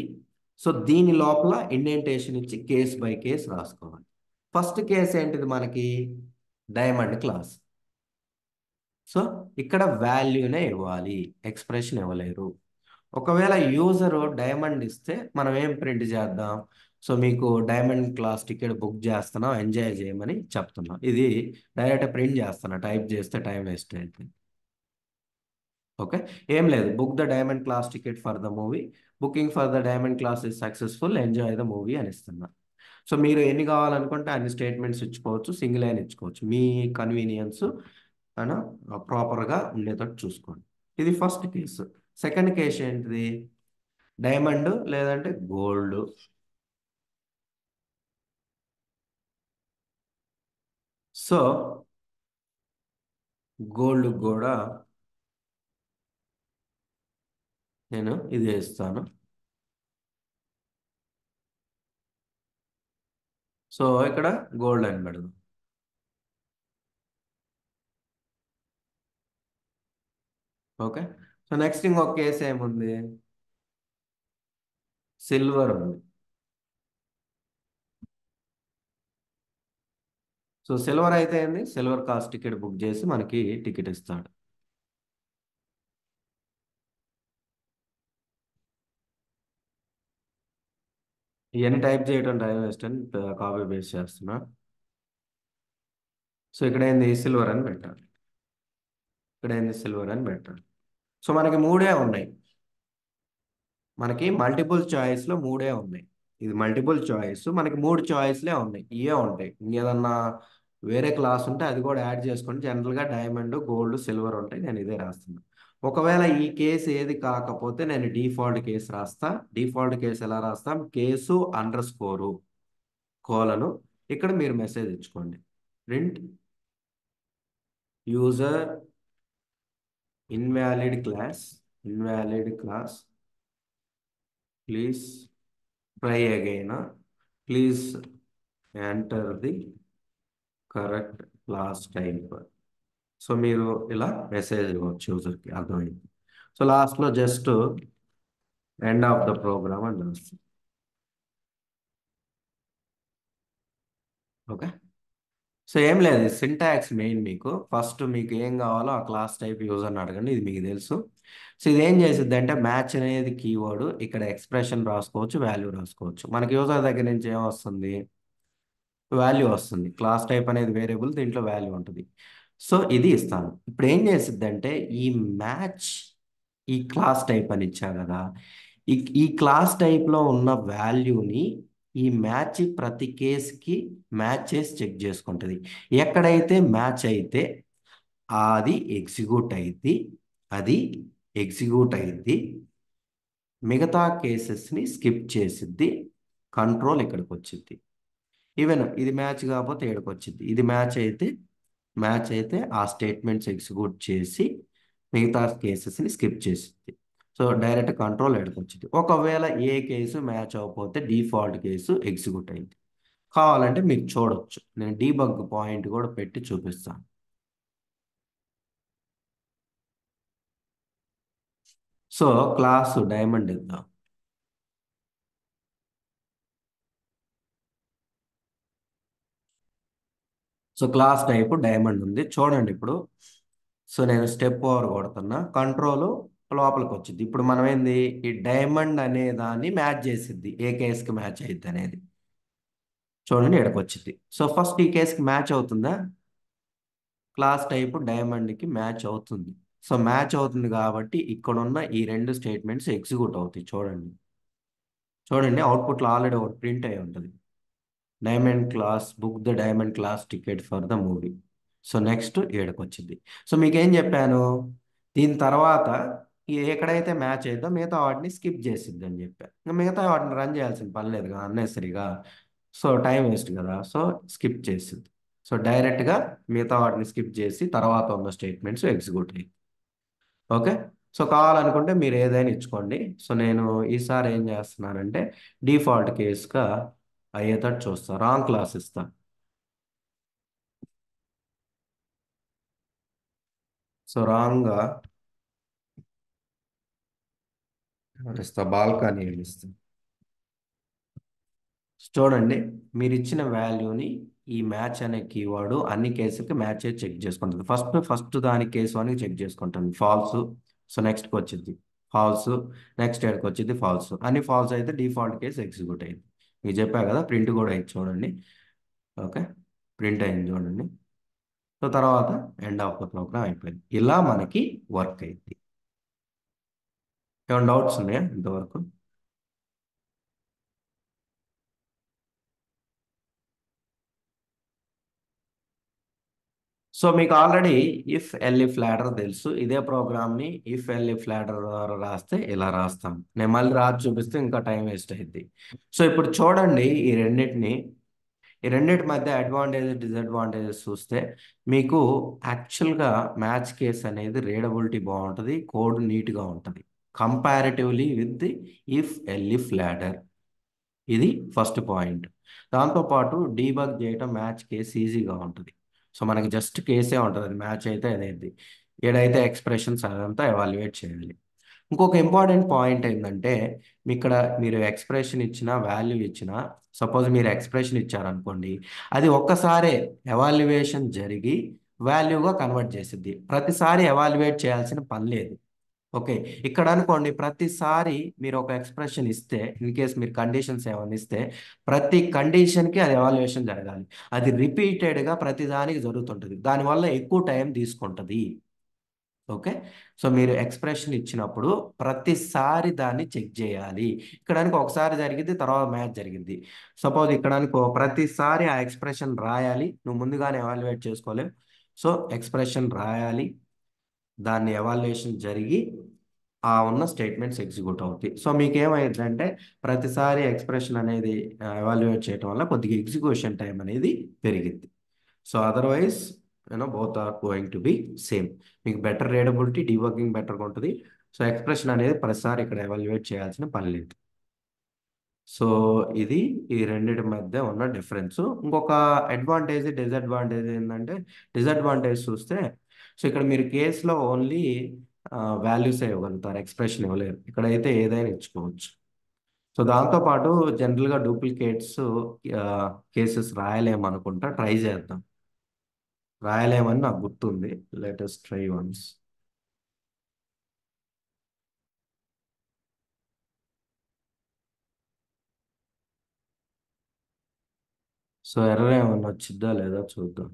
సో దీని లోపల ఇండెంటేషన్ ఇచ్చి కేస్ బై కేస్ రాసుకోవాలి. ఫస్ట్ కేసు ఏంటిది మనకి? Diamond class. సో ఇక్కడ వాల్యూనే ఇవ్వాలి, ఎక్స్ప్రెషన్ ఇవ్వలేరు. ఒకవేళ యూజరు డైమండ్ ఇస్తే మనం ఏం ప్రింట్ చేద్దాం? సో మీకు డైమండ్ క్లాస్ టికెట్ బుక్ చేస్తున్నాం, ఎంజాయ్ చేయమని చెప్తున్నాం. ఇది డైరెక్ట్ ప్రింట్ చేస్తున్నా, టైప్ చేస్తే టైం వేస్ట్ అవుతుంది. ఓకే, ఏం లేదు, book the diamond class ticket for the movie, booking for the diamond class is successful, enjoy the movie అని ఇస్తున్నా. సో మీరు ఎన్ని కావాలనుకుంటే అన్ని స్టేట్మెంట్స్ ఇచ్చుకోవచ్చు, సింగిల్ లైన్ ఇచ్చుకోవచ్చు, మీ కన్వీనియన్స్ అన ప్రాపర్గా ఉండేటట్టు చూసుకోండి. ఇది ఫస్ట్ కేసు. సెకండ్ కేసు ఏంటిది? డైమండ్ లేదంటే గోల్డ్. సో గోల్డ్ కూడా నేను ఇది ఇస్తాను. సో ఇక్కడ గోల్డ్ అని పెడదాం. ఓకే. సో నెక్స్ట్ ఇంకొక కేసు ఏముంది? సిల్వర్ ఉంది. సో సిల్వర్ అయితే ఏంది? సిల్వర్ కాస్ట్ టికెట్ బుక్ చేసి మనకి టికెట్ ఇస్తాడు. ఇవన్నీ టైప్ చేయడం టైం వేస్ట్ అని కాపీ పేస్ట్ చేస్తున్నా. సో ఇక్కడ ఏంది? సిల్వర్ అని పెట్టాలి. ఇక్కడ ఏంది? సిల్వర్ అని పెట్టాలి. సో మనకి మూడే ఉన్నాయి, మనకి మల్టిపుల్ చాయిస్లో మూడే ఉన్నాయి. ఇది మల్టిపుల్ చాయిస్, మనకి మూడు చాయిస్లే ఉన్నాయి, ఇవే ఉంటాయి. ఇంకేదన్నా వేరే క్లాస్ ఉంటే అది కూడా యాడ్ చేసుకొని జనరల్గా డైమండ్, గోల్డ్, సిల్వర్ ఉంటాయి. నేను ఇదే రాస్తున్నా. ఒకవేళ ఈ కేసు ఏది కాకపోతే నేను డిఫాల్ట్ కేసు రాస్తా. డిఫాల్ట్ కేసు ఎలా రాస్తాం? కేసు అండర్ స్కోరు కోలను, ఇక్కడ మీరు మెసేజ్ ఇచ్చుకోండి, print user invalid class, invalid class, please try again, please enter the correct class type. So మీరు ఇలా మెసేజ్ ఇవ్వచ్చు యూజర్కి, అర్థమైంది. సో లాస్ట్లో just end of the program అని రాస్తుంది. ఓకే. సో ఏం లేదు, సింటాక్స్ మెయిన్. మీకు ఫస్ట్ మీకు ఏం కావాలో ఆ క్లాస్ టైప్ యూజర్ని అడగండి, ఇది మీకు తెలుసు. సో ఇది ఏం చేసిద్ది అంటే, మ్యాచ్ అనేది కీవర్డ్, ఇక్కడ ఎక్స్ప్రెషన్ రాసుకోవచ్చు, వాల్యూ రాసుకోవచ్చు. మనకి యూజర్ దగ్గర నుంచి ఏం వస్తుంది? వాల్యూ వస్తుంది. క్లాస్ టైప్ అనేది వేరియబుల్, దీంట్లో వాల్యూ ఉంటుంది. సో ఇది ఇస్తాను. ఇప్పుడు ఏం చేసిద్దంటే, ఈ మ్యాచ్, ఈ క్లాస్ టైప్ అని ఇచ్చా కదా, ఈ ఈ క్లాస్ టైప్లో ఉన్న వాల్యూని ఈ మ్యాచ్ ప్రతి కేసుకి మ్యాచ్ చేసి చెక్ చేసుకుంటుంది. ఎక్కడైతే మ్యాచ్ అయితే అది ఎగ్జిక్యూట్ అయింది, అది ఎగ్జిక్యూట్ అయింది. మిగతా కేసెస్ని స్కిప్ చేసిద్ది, కంట్రోల్ ఇక్కడికి వచ్చింది. ఈవెన్ ఇది మ్యాచ్ కాకపోతే ఇక్కడికి వచ్చింది. ఇది మ్యాచ్ అయితే ఆ స్టేట్మెంట్స్ ఎగ్జిక్యూట్ చేసి మిగతా కేసెస్ని స్కిప్ చేసింది. సో డైరెక్ట్ కంట్రోల్ ఎక్కడికి వచ్చింది. ఒకవేళ ఏ కేసు మ్యాచ్ అవ్వకపోతే డిఫాల్ట్ కేసు ఎగ్జిక్యూట్ అయింది. కావాలంటే మీరు చూడొచ్చు, నేను డీబగ్ పాయింట్ కూడా పెట్టి చూపిస్తాను. సో క్లాస్ డైమండ్ ఇద్దాం. సో క్లాస్ టైప్ డైమండ్ ఉంది, చూడండి ఇప్పుడు. సో నేను స్టెప్ ఓవర్ కొడుతున్నా, కంట్రోల్ లోపలికి వచ్చింది. ఇప్పుడు మనం ఏంది? ఈ డైమండ్ అనే దాన్ని మ్యాచ్ చేసిద్ది, ఏ కేసుకి మ్యాచ్ అయ్యిద్ది అనేది. చూడండి ఇక్కడికి వచ్చింది. సో ఫస్ట్ ఈ కేసుకి మ్యాచ్ అవుతుందా? క్లాస్ టైప్ డైమండ్కి మ్యాచ్ అవుతుంది. సో మ్యాచ్ అవుతుంది కాబట్టి ఇక్కడున్న ఈ రెండు స్టేట్మెంట్స్ ఎగ్జిక్యూట్ అవుతాయి. చూడండి, చూడండి అవుట్పుట్లో ఆల్రెడీ ఒకటి ప్రింట్ అయి ఉంటుంది. Diamond class book the diamond class ticket for the movie. So next ఏడుకి వచ్చింది. సో మీకేం చెప్పాను, దీని తర్వాత ఎక్కడైతే మ్యాచ్ అయిద్దో మిగతా వాటిని స్కిప్ చేసిద్ది అని చెప్పాను. ఇంకా మిగతా వాటిని రన్ చేయాల్సిన పని లేదుగా అన్నెసరిగా. సో టైం వేస్ట్ కదా, సో స్కిప్ చేసిద్ది. సో డైరెక్ట్గా మిగతా వాటిని స్కిప్ చేసి తర్వాత ఉన్న స్టేట్మెంట్స్ ఎగ్జిక్యూట్ అయ్యి. ఓకే. సో కావాలనుకుంటే మీరు ఏదైనా ఇచ్చుకోండి. సో నేను ఈసారి ఏం చేస్తున్నానంటే డిఫాల్ట్ కేస్గా అయ్యేటట్టు చూస్తా, రాంగ్ క్లాస్ ఇస్తా. సో రాంగ్గా ఇస్తా, బాల్కనీ అని ఇస్తా. చూడండి, మీరు ఇచ్చిన వాల్యూని ఈ మ్యాచ్ అనే కీవర్డ్ అన్ని కేసులకి మ్యాచ్ అయ్యి చెక్ చేసుకుంటుంది. ఫస్ట్ దాని కేసు అని చెక్ చేసుకుంటుంది, ఫాల్స్. సో నెక్స్ట్కి వచ్చింది ఫాల్స్, నెక్స్ట్ ఎక్కడికి వచ్చింది ఫాల్స్. అన్ని ఫాల్స్ అయితే డిఫాల్ట్ కేసు ఎగ్జిక్యూట్ అయింది. మీకు చెప్పా కదా, ప్రింట్ కూడా అయింది చూడండి. ఓకే, ప్రింట్ అయింది చూడండి. సో తర్వాత ఎండ్ ఆఫ్ ద ప్రోగ్రామ్ అయిపోయింది. ఇలా మనకి వర్క్ అయింది. ఏమైనా డౌట్స్ ఉన్నాయా ఇంతవరకు? సో మీకు ఆల్రెడీ ఇఫ్ ఎల్ఇఫ్ లాడర్ తెలుసు. ఇదే ప్రోగ్రామ్ని ఇఫ్ ఎల్ఇఫ్ లాడర్ ద్వారా రాస్తే ఇలా రాస్తాం. నేను మళ్ళీ రాసి చూపిస్తే ఇంకా టైం వేస్ట్ అయింది. సో ఇప్పుడు చూడండి, ఈ రెండింటి మధ్య అడ్వాంటేజెస్ డిసడ్వాంటేజెస్ చూస్తే మీకు యాక్చువల్గా మ్యాచ్ కేస్ అనేది రీడబిలిటీ బాగుంటుంది, కోడ్ నీట్గా ఉంటుంది comparatively with the if elif ladder. ఇది ఫస్ట్ పాయింట్. దాంతోపాటు డీబగ్ చేయటం మ్యాచ్ కేస్ ఈజీగా ఉంటుంది. సో మనకి జస్ట్ కేసే ఉంటుంది, అది మ్యాచ్ అయితే అనేది ఏడైతే ఎక్స్ప్రెషన్స్ అదంతా ఎవాల్యుయేట్ చేయాలి. ఇంకొక ఇంపార్టెంట్ పాయింట్ ఏంటంటే, ఇక్కడ మీరు ఎక్స్ప్రెషన్ ఇచ్చిన వాల్యూ ఇచ్చిన, సపోజ్ మీరు ఎక్స్ప్రెషన్ ఇచ్చారనుకోండి, అది ఒక్కసారే ఎవాల్యుయేషన్ జరిగి వాల్యూగా కన్వర్ట్ చేసిద్ది. ప్రతిసారి ఎవాల్యుయేట్ చేయాల్సిన పని లేదు. ఓకే. ఇక్కడ అనుకోండి, ప్రతిసారి మీరు ఒక ఎక్స్ప్రెషన్ ఇస్తే, ఇన్ కేస్ మీరు కండిషన్స్ ఏమైనా ఇస్తే, ప్రతి కండిషన్కి అది ఎవాల్యుయేషన్ జరగాలి. అది రిపీటెడ్గా ప్రతి దానికి జరుగుతుంటుంది, దానివల్ల ఎక్కువ టైం తీసుకుంటుంది. ఓకే. సో మీరు ఎక్స్ప్రెషన్ ఇచ్చినప్పుడు ప్రతిసారి దాన్ని చెక్ చేయాలి. ఇక్కడానికి ఒకసారి జరిగింది, తర్వాత మ్యాచ్ జరిగింది. సపోజ్ ఇక్కడానికి ప్రతిసారి ఆ ఎక్స్ప్రెషన్ రాయాలి, నువ్వు ముందుగానే ఎవాల్యుయేట్ చేసుకోలేవు. సో ఎక్స్ప్రెషన్ రాయాలి, దాన్ని ఎవాల్యుయేషన్ జరిగి ఆ ఉన్న స్టేట్మెంట్స్ ఎగ్జిక్యూట్ అవుతాయి. సో మీకు ఏమైందంటే ప్రతిసారి ఎక్స్ప్రెషన్ అనేది ఎవాల్యుయేట్ చేయడం వల్ల కొద్దిగా ఎగ్జిక్యూషన్ టైం అనేది పెరిగింది. So otherwise both are going to be same. మీకు బెటర్ రీడబిలిటీ, డీబగ్గింగ్ బెటర్గా ఉంటుంది. సో ఎక్స్ప్రెషన్ అనేది ప్రతిసారి ఇక్కడ ఎవాల్యుయేట్ చేయాల్సిన పని లేదు. సో ఇది ఈ రెండింటి మధ్య ఉన్న డిఫరెన్స్. ఇంకొక అడ్వాంటేజ్ డిసడ్వాంటేజ్ ఏంటంటే, డిసడ్వాంటేజ్ చూస్తే, సో ఇక్కడ మీరు కేసులో ఓన్లీ వాల్యూస్ ఇవ్వగలుగుతారు, ఎక్స్ప్రెషన్ ఇవ్వలేరు. ఇక్కడైతే ఏదైనా ఇచ్చుకోవచ్చు. సో దాంతోపాటు జనరల్గా డూప్లికేట్స్ కేసెస్ రాయలేమనుకుంటా, ట్రై చేద్దాం. రాయలేమని నాకు గుర్తుంది. Latest try once. So error ఏమన్నా వచ్చిద్దా లేదా చూద్దాం.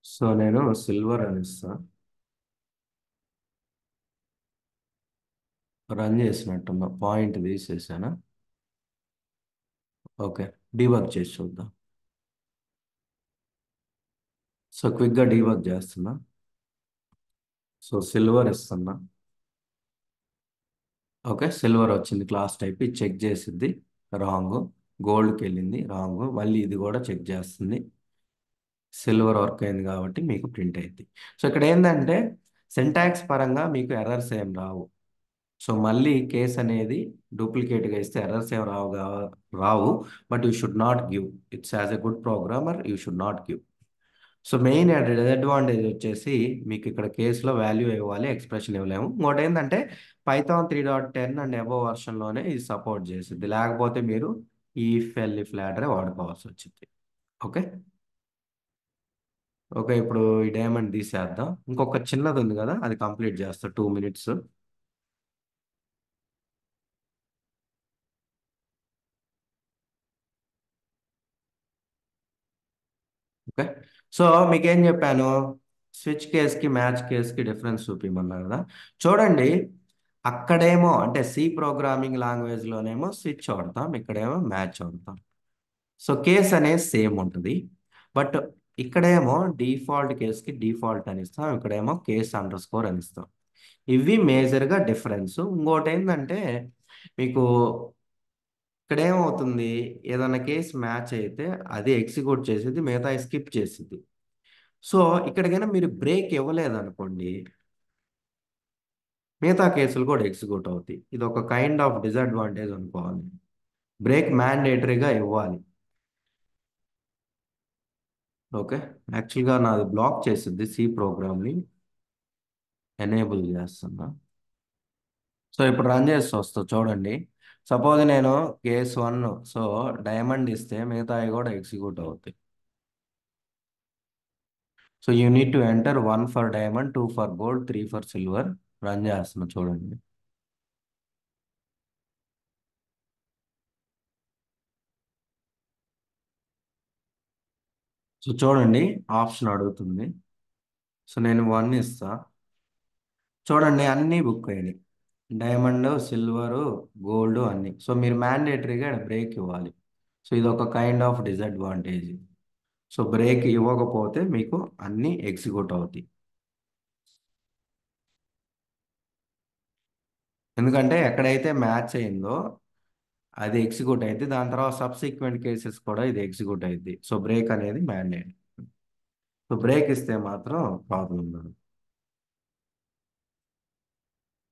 సో నేను సిల్వర్ అని ఇస్తా, రన్ చేసినట్టున్నా, పాయింట్ తీసేసానా. ఓకే, డీబగ్ చేసి చూద్దాం. సో క్విక్గా డీబగ్ చేస్తున్నా. సో సిల్వర్ ఇస్తున్నా. ఓకే, సిల్వర్ వచ్చింది క్లాస్ టైప్, ఇది చెక్ చేసిద్ది, రాంగ్. గోల్డ్కి వెళ్ళింది, రాంగ్. మళ్ళీ ఇది కూడా చెక్ చేస్తుంది, సిల్వర్ వర్క్ అయింది కాబట్టి మీకు ప్రింట్ అయింది. సో ఇక్కడ ఏంటంటే సింటాక్స్ పరంగా మీకు ఎర్రర్స్ ఏం రావు. సో మళ్ళీ కేస్ అనేది డూప్లికేట్గా ఇస్తే ఎర్రర్స్ ఏం రావు. But you should not give, it's as a good programmer you should not give. So main disadvantage వచ్చేసి, మీకు ఇక్కడ కేసులో వాల్యూ ఇవ్వాలి, ఎక్స్ప్రెషన్ ఇవ్వలేము. ఇంకోటి ఏంటంటే పైథాన్ 3.10 అండ్ అబోవ్ వర్షన్లోనే ఇది సపోర్ట్ చేసింది, లేకపోతే మీరు ఈ ఇఫ్ ఎల్ఇఫ్ లాడరే వాడుకోవాల్సి వచ్చింది. ఓకే. ఓకే, ఇప్పుడు ఈ డైమండ్ తీసేద్దాం. ఇంకొక చిన్నది ఉంది కదా, అది కంప్లీట్ చేస్తా, 2 minutes. ఓకే. సో మీకేం చెప్పాను, స్విచ్ కేస్కి మ్యాచ్ కేస్కి డిఫరెన్స్ చూపించమన్నా కదా. చూడండి, అక్కడేమో అంటే సి ప్రోగ్రామింగ్ లాంగ్వేజ్లోనేమో స్విచ్ వాడతాం, ఇక్కడేమో మ్యాచ్ వాడతాం. సో కేస్ అనేది సేమ్ ఉంటుంది. బట్ ఇక్కడేమో డిఫాల్ట్ కేస్కి డిఫాల్ట్ అని ఇస్తాం, ఇక్కడేమో కేస్ అండర్ స్కోర్ అని ఇస్తాం. ఇవి మేజర్గా డిఫరెన్స్. ఇంకోటి ఏంటంటే మీకు ఇక్కడ ఏమవుతుంది, ఏదైనా కేసు మ్యాచ్ అయితే అది ఎగ్జిక్యూట్ చేసేది, మిగతా స్కిప్ చేసేది. సో ఇక్కడికైనా మీరు బ్రేక్ ఇవ్వలేదనుకోండి, మిగతా కేసులు కూడా ఎగ్జిక్యూట్ అవుతాయి. ఇది ఒక కైండ్ ఆఫ్ డిసడ్వాంటేజ్ అనుకోవాలి. బ్రేక్ మ్యాండేటరీగా ఇవ్వాలి. ఓకే. యాక్చువల్గా నాది బ్లాక్ చేసిద్ది సి ప్రోగ్రామ్ని, ఎనేబుల్ చేస్తున్నా. సో ఇప్పుడు రన్ చేసి వస్తా చూడండి. సపోజ్ నేను కేస్ 1 సో డైమండ్ ఇస్తే మిగతావి కూడా ఎగ్జిక్యూట్ అవుతాయి. So you need to enter 1 for diamond, 2 for gold, 3 for silver. Run చేస్తున్నా చూడండి. సో చూడండి ఆప్షన్ అడుగుతుంది. సో నేను 1 ఇస్తా. చూడండి అన్నీ బుక్ అయినాయి, డైమండ్, సిల్వరు, గోల్డ్ అన్నీ. సో మీరు మ్యాండేటరీగా బ్రేక్ ఇవ్వాలి. సో ఇది ఒక kind of disadvantage. So break ఇవ్వకపోతే మీకు అన్నీ ఎగ్జిక్యూట్ అవుతాయి. ఎందుకంటే ఎక్కడైతే మ్యాచ్ అయిందో అది ఎగ్జిక్యూట్ అయింది, దాని తర్వాత సబ్సిక్వెంట్ కేసెస్ కూడా ఇది ఎగ్జిక్యూట్ అయింది. సో బ్రేక్ అనేది మ్యాండేట్. సో బ్రేక్ ఇస్తే మాత్రం ప్రాబ్లం ఉండదు.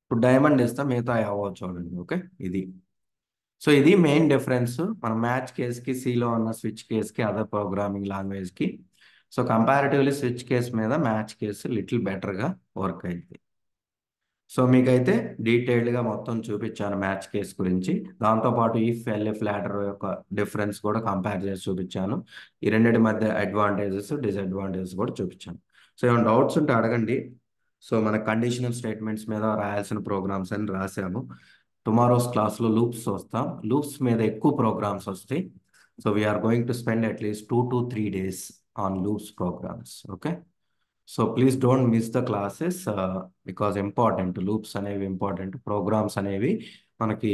ఇప్పుడు డైమండ్ ఇస్తే మిగతా అవ్వచ్చు చూడండి. ఓకే, ఇది. సో ఇది మెయిన్ డిఫరెన్స్ మన మ్యాచ్ కేస్కి, సిలో ఉన్న స్విచ్ కేస్కి, అదర్ ప్రోగ్రామింగ్ లాంగ్వేజ్కి. సో కంపారిటివ్లీ స్విచ్ కేస్ మీద మ్యాచ్ కేసు లిటిల్ బెటర్గా వర్క్ అయింది. సో మీకైతే డీటెయిల్డ్గా మొత్తం చూపించాను మ్యాచ్ కేస్ గురించి. దాంతోపాటు ఇఫ్, ఎల్ఎఫ్, లాడర్ యొక్క డిఫరెన్స్ కూడా కంపేర్ చేసి చూపించాను. ఈ రెండింటి మధ్య అడ్వాంటేజెస్, డిసడ్వాంటేజెస్ కూడా చూపించాను. సో ఏమైనా డౌట్స్ ఉంటే అడగండి. సో మన కండిషనల్ స్టేట్మెంట్స్ మీద రాయాల్సిన ప్రోగ్రామ్స్ అని రాసాము. టుమారోస్ క్లాస్లో లూప్స్ వస్తాం, లూప్స్ మీద ఎక్కువ ప్రోగ్రామ్స్ వస్తాయి. So we're going to spend at least 2 to 3 days on loops programs. Okay. So please don't miss the classes, because important, loops అనేవి ఇంపార్టెంట్. ప్రోగ్రామ్స్ అనేవి మనకి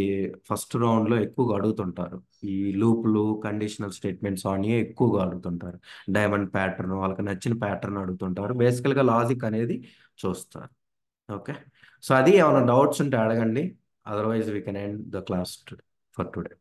ఫస్ట్ రౌండ్లో ఎక్కువగా అడుగుతుంటారు. ఈ లూప్లు, కండిషనల్ స్టేట్మెంట్స్ అని ఎక్కువగా అడుగుతుంటారు. డైమండ్ ప్యాటర్న్, వాళ్ళకి నచ్చిన ప్యాటర్న్ అడుగుతుంటారు. బేసికల్గా లాజిక్ అనేది చూస్తారు. ఓకే. సో అది ఏమైనా డౌట్స్ ఉంటే అడగండి. Otherwise we can end the class for today.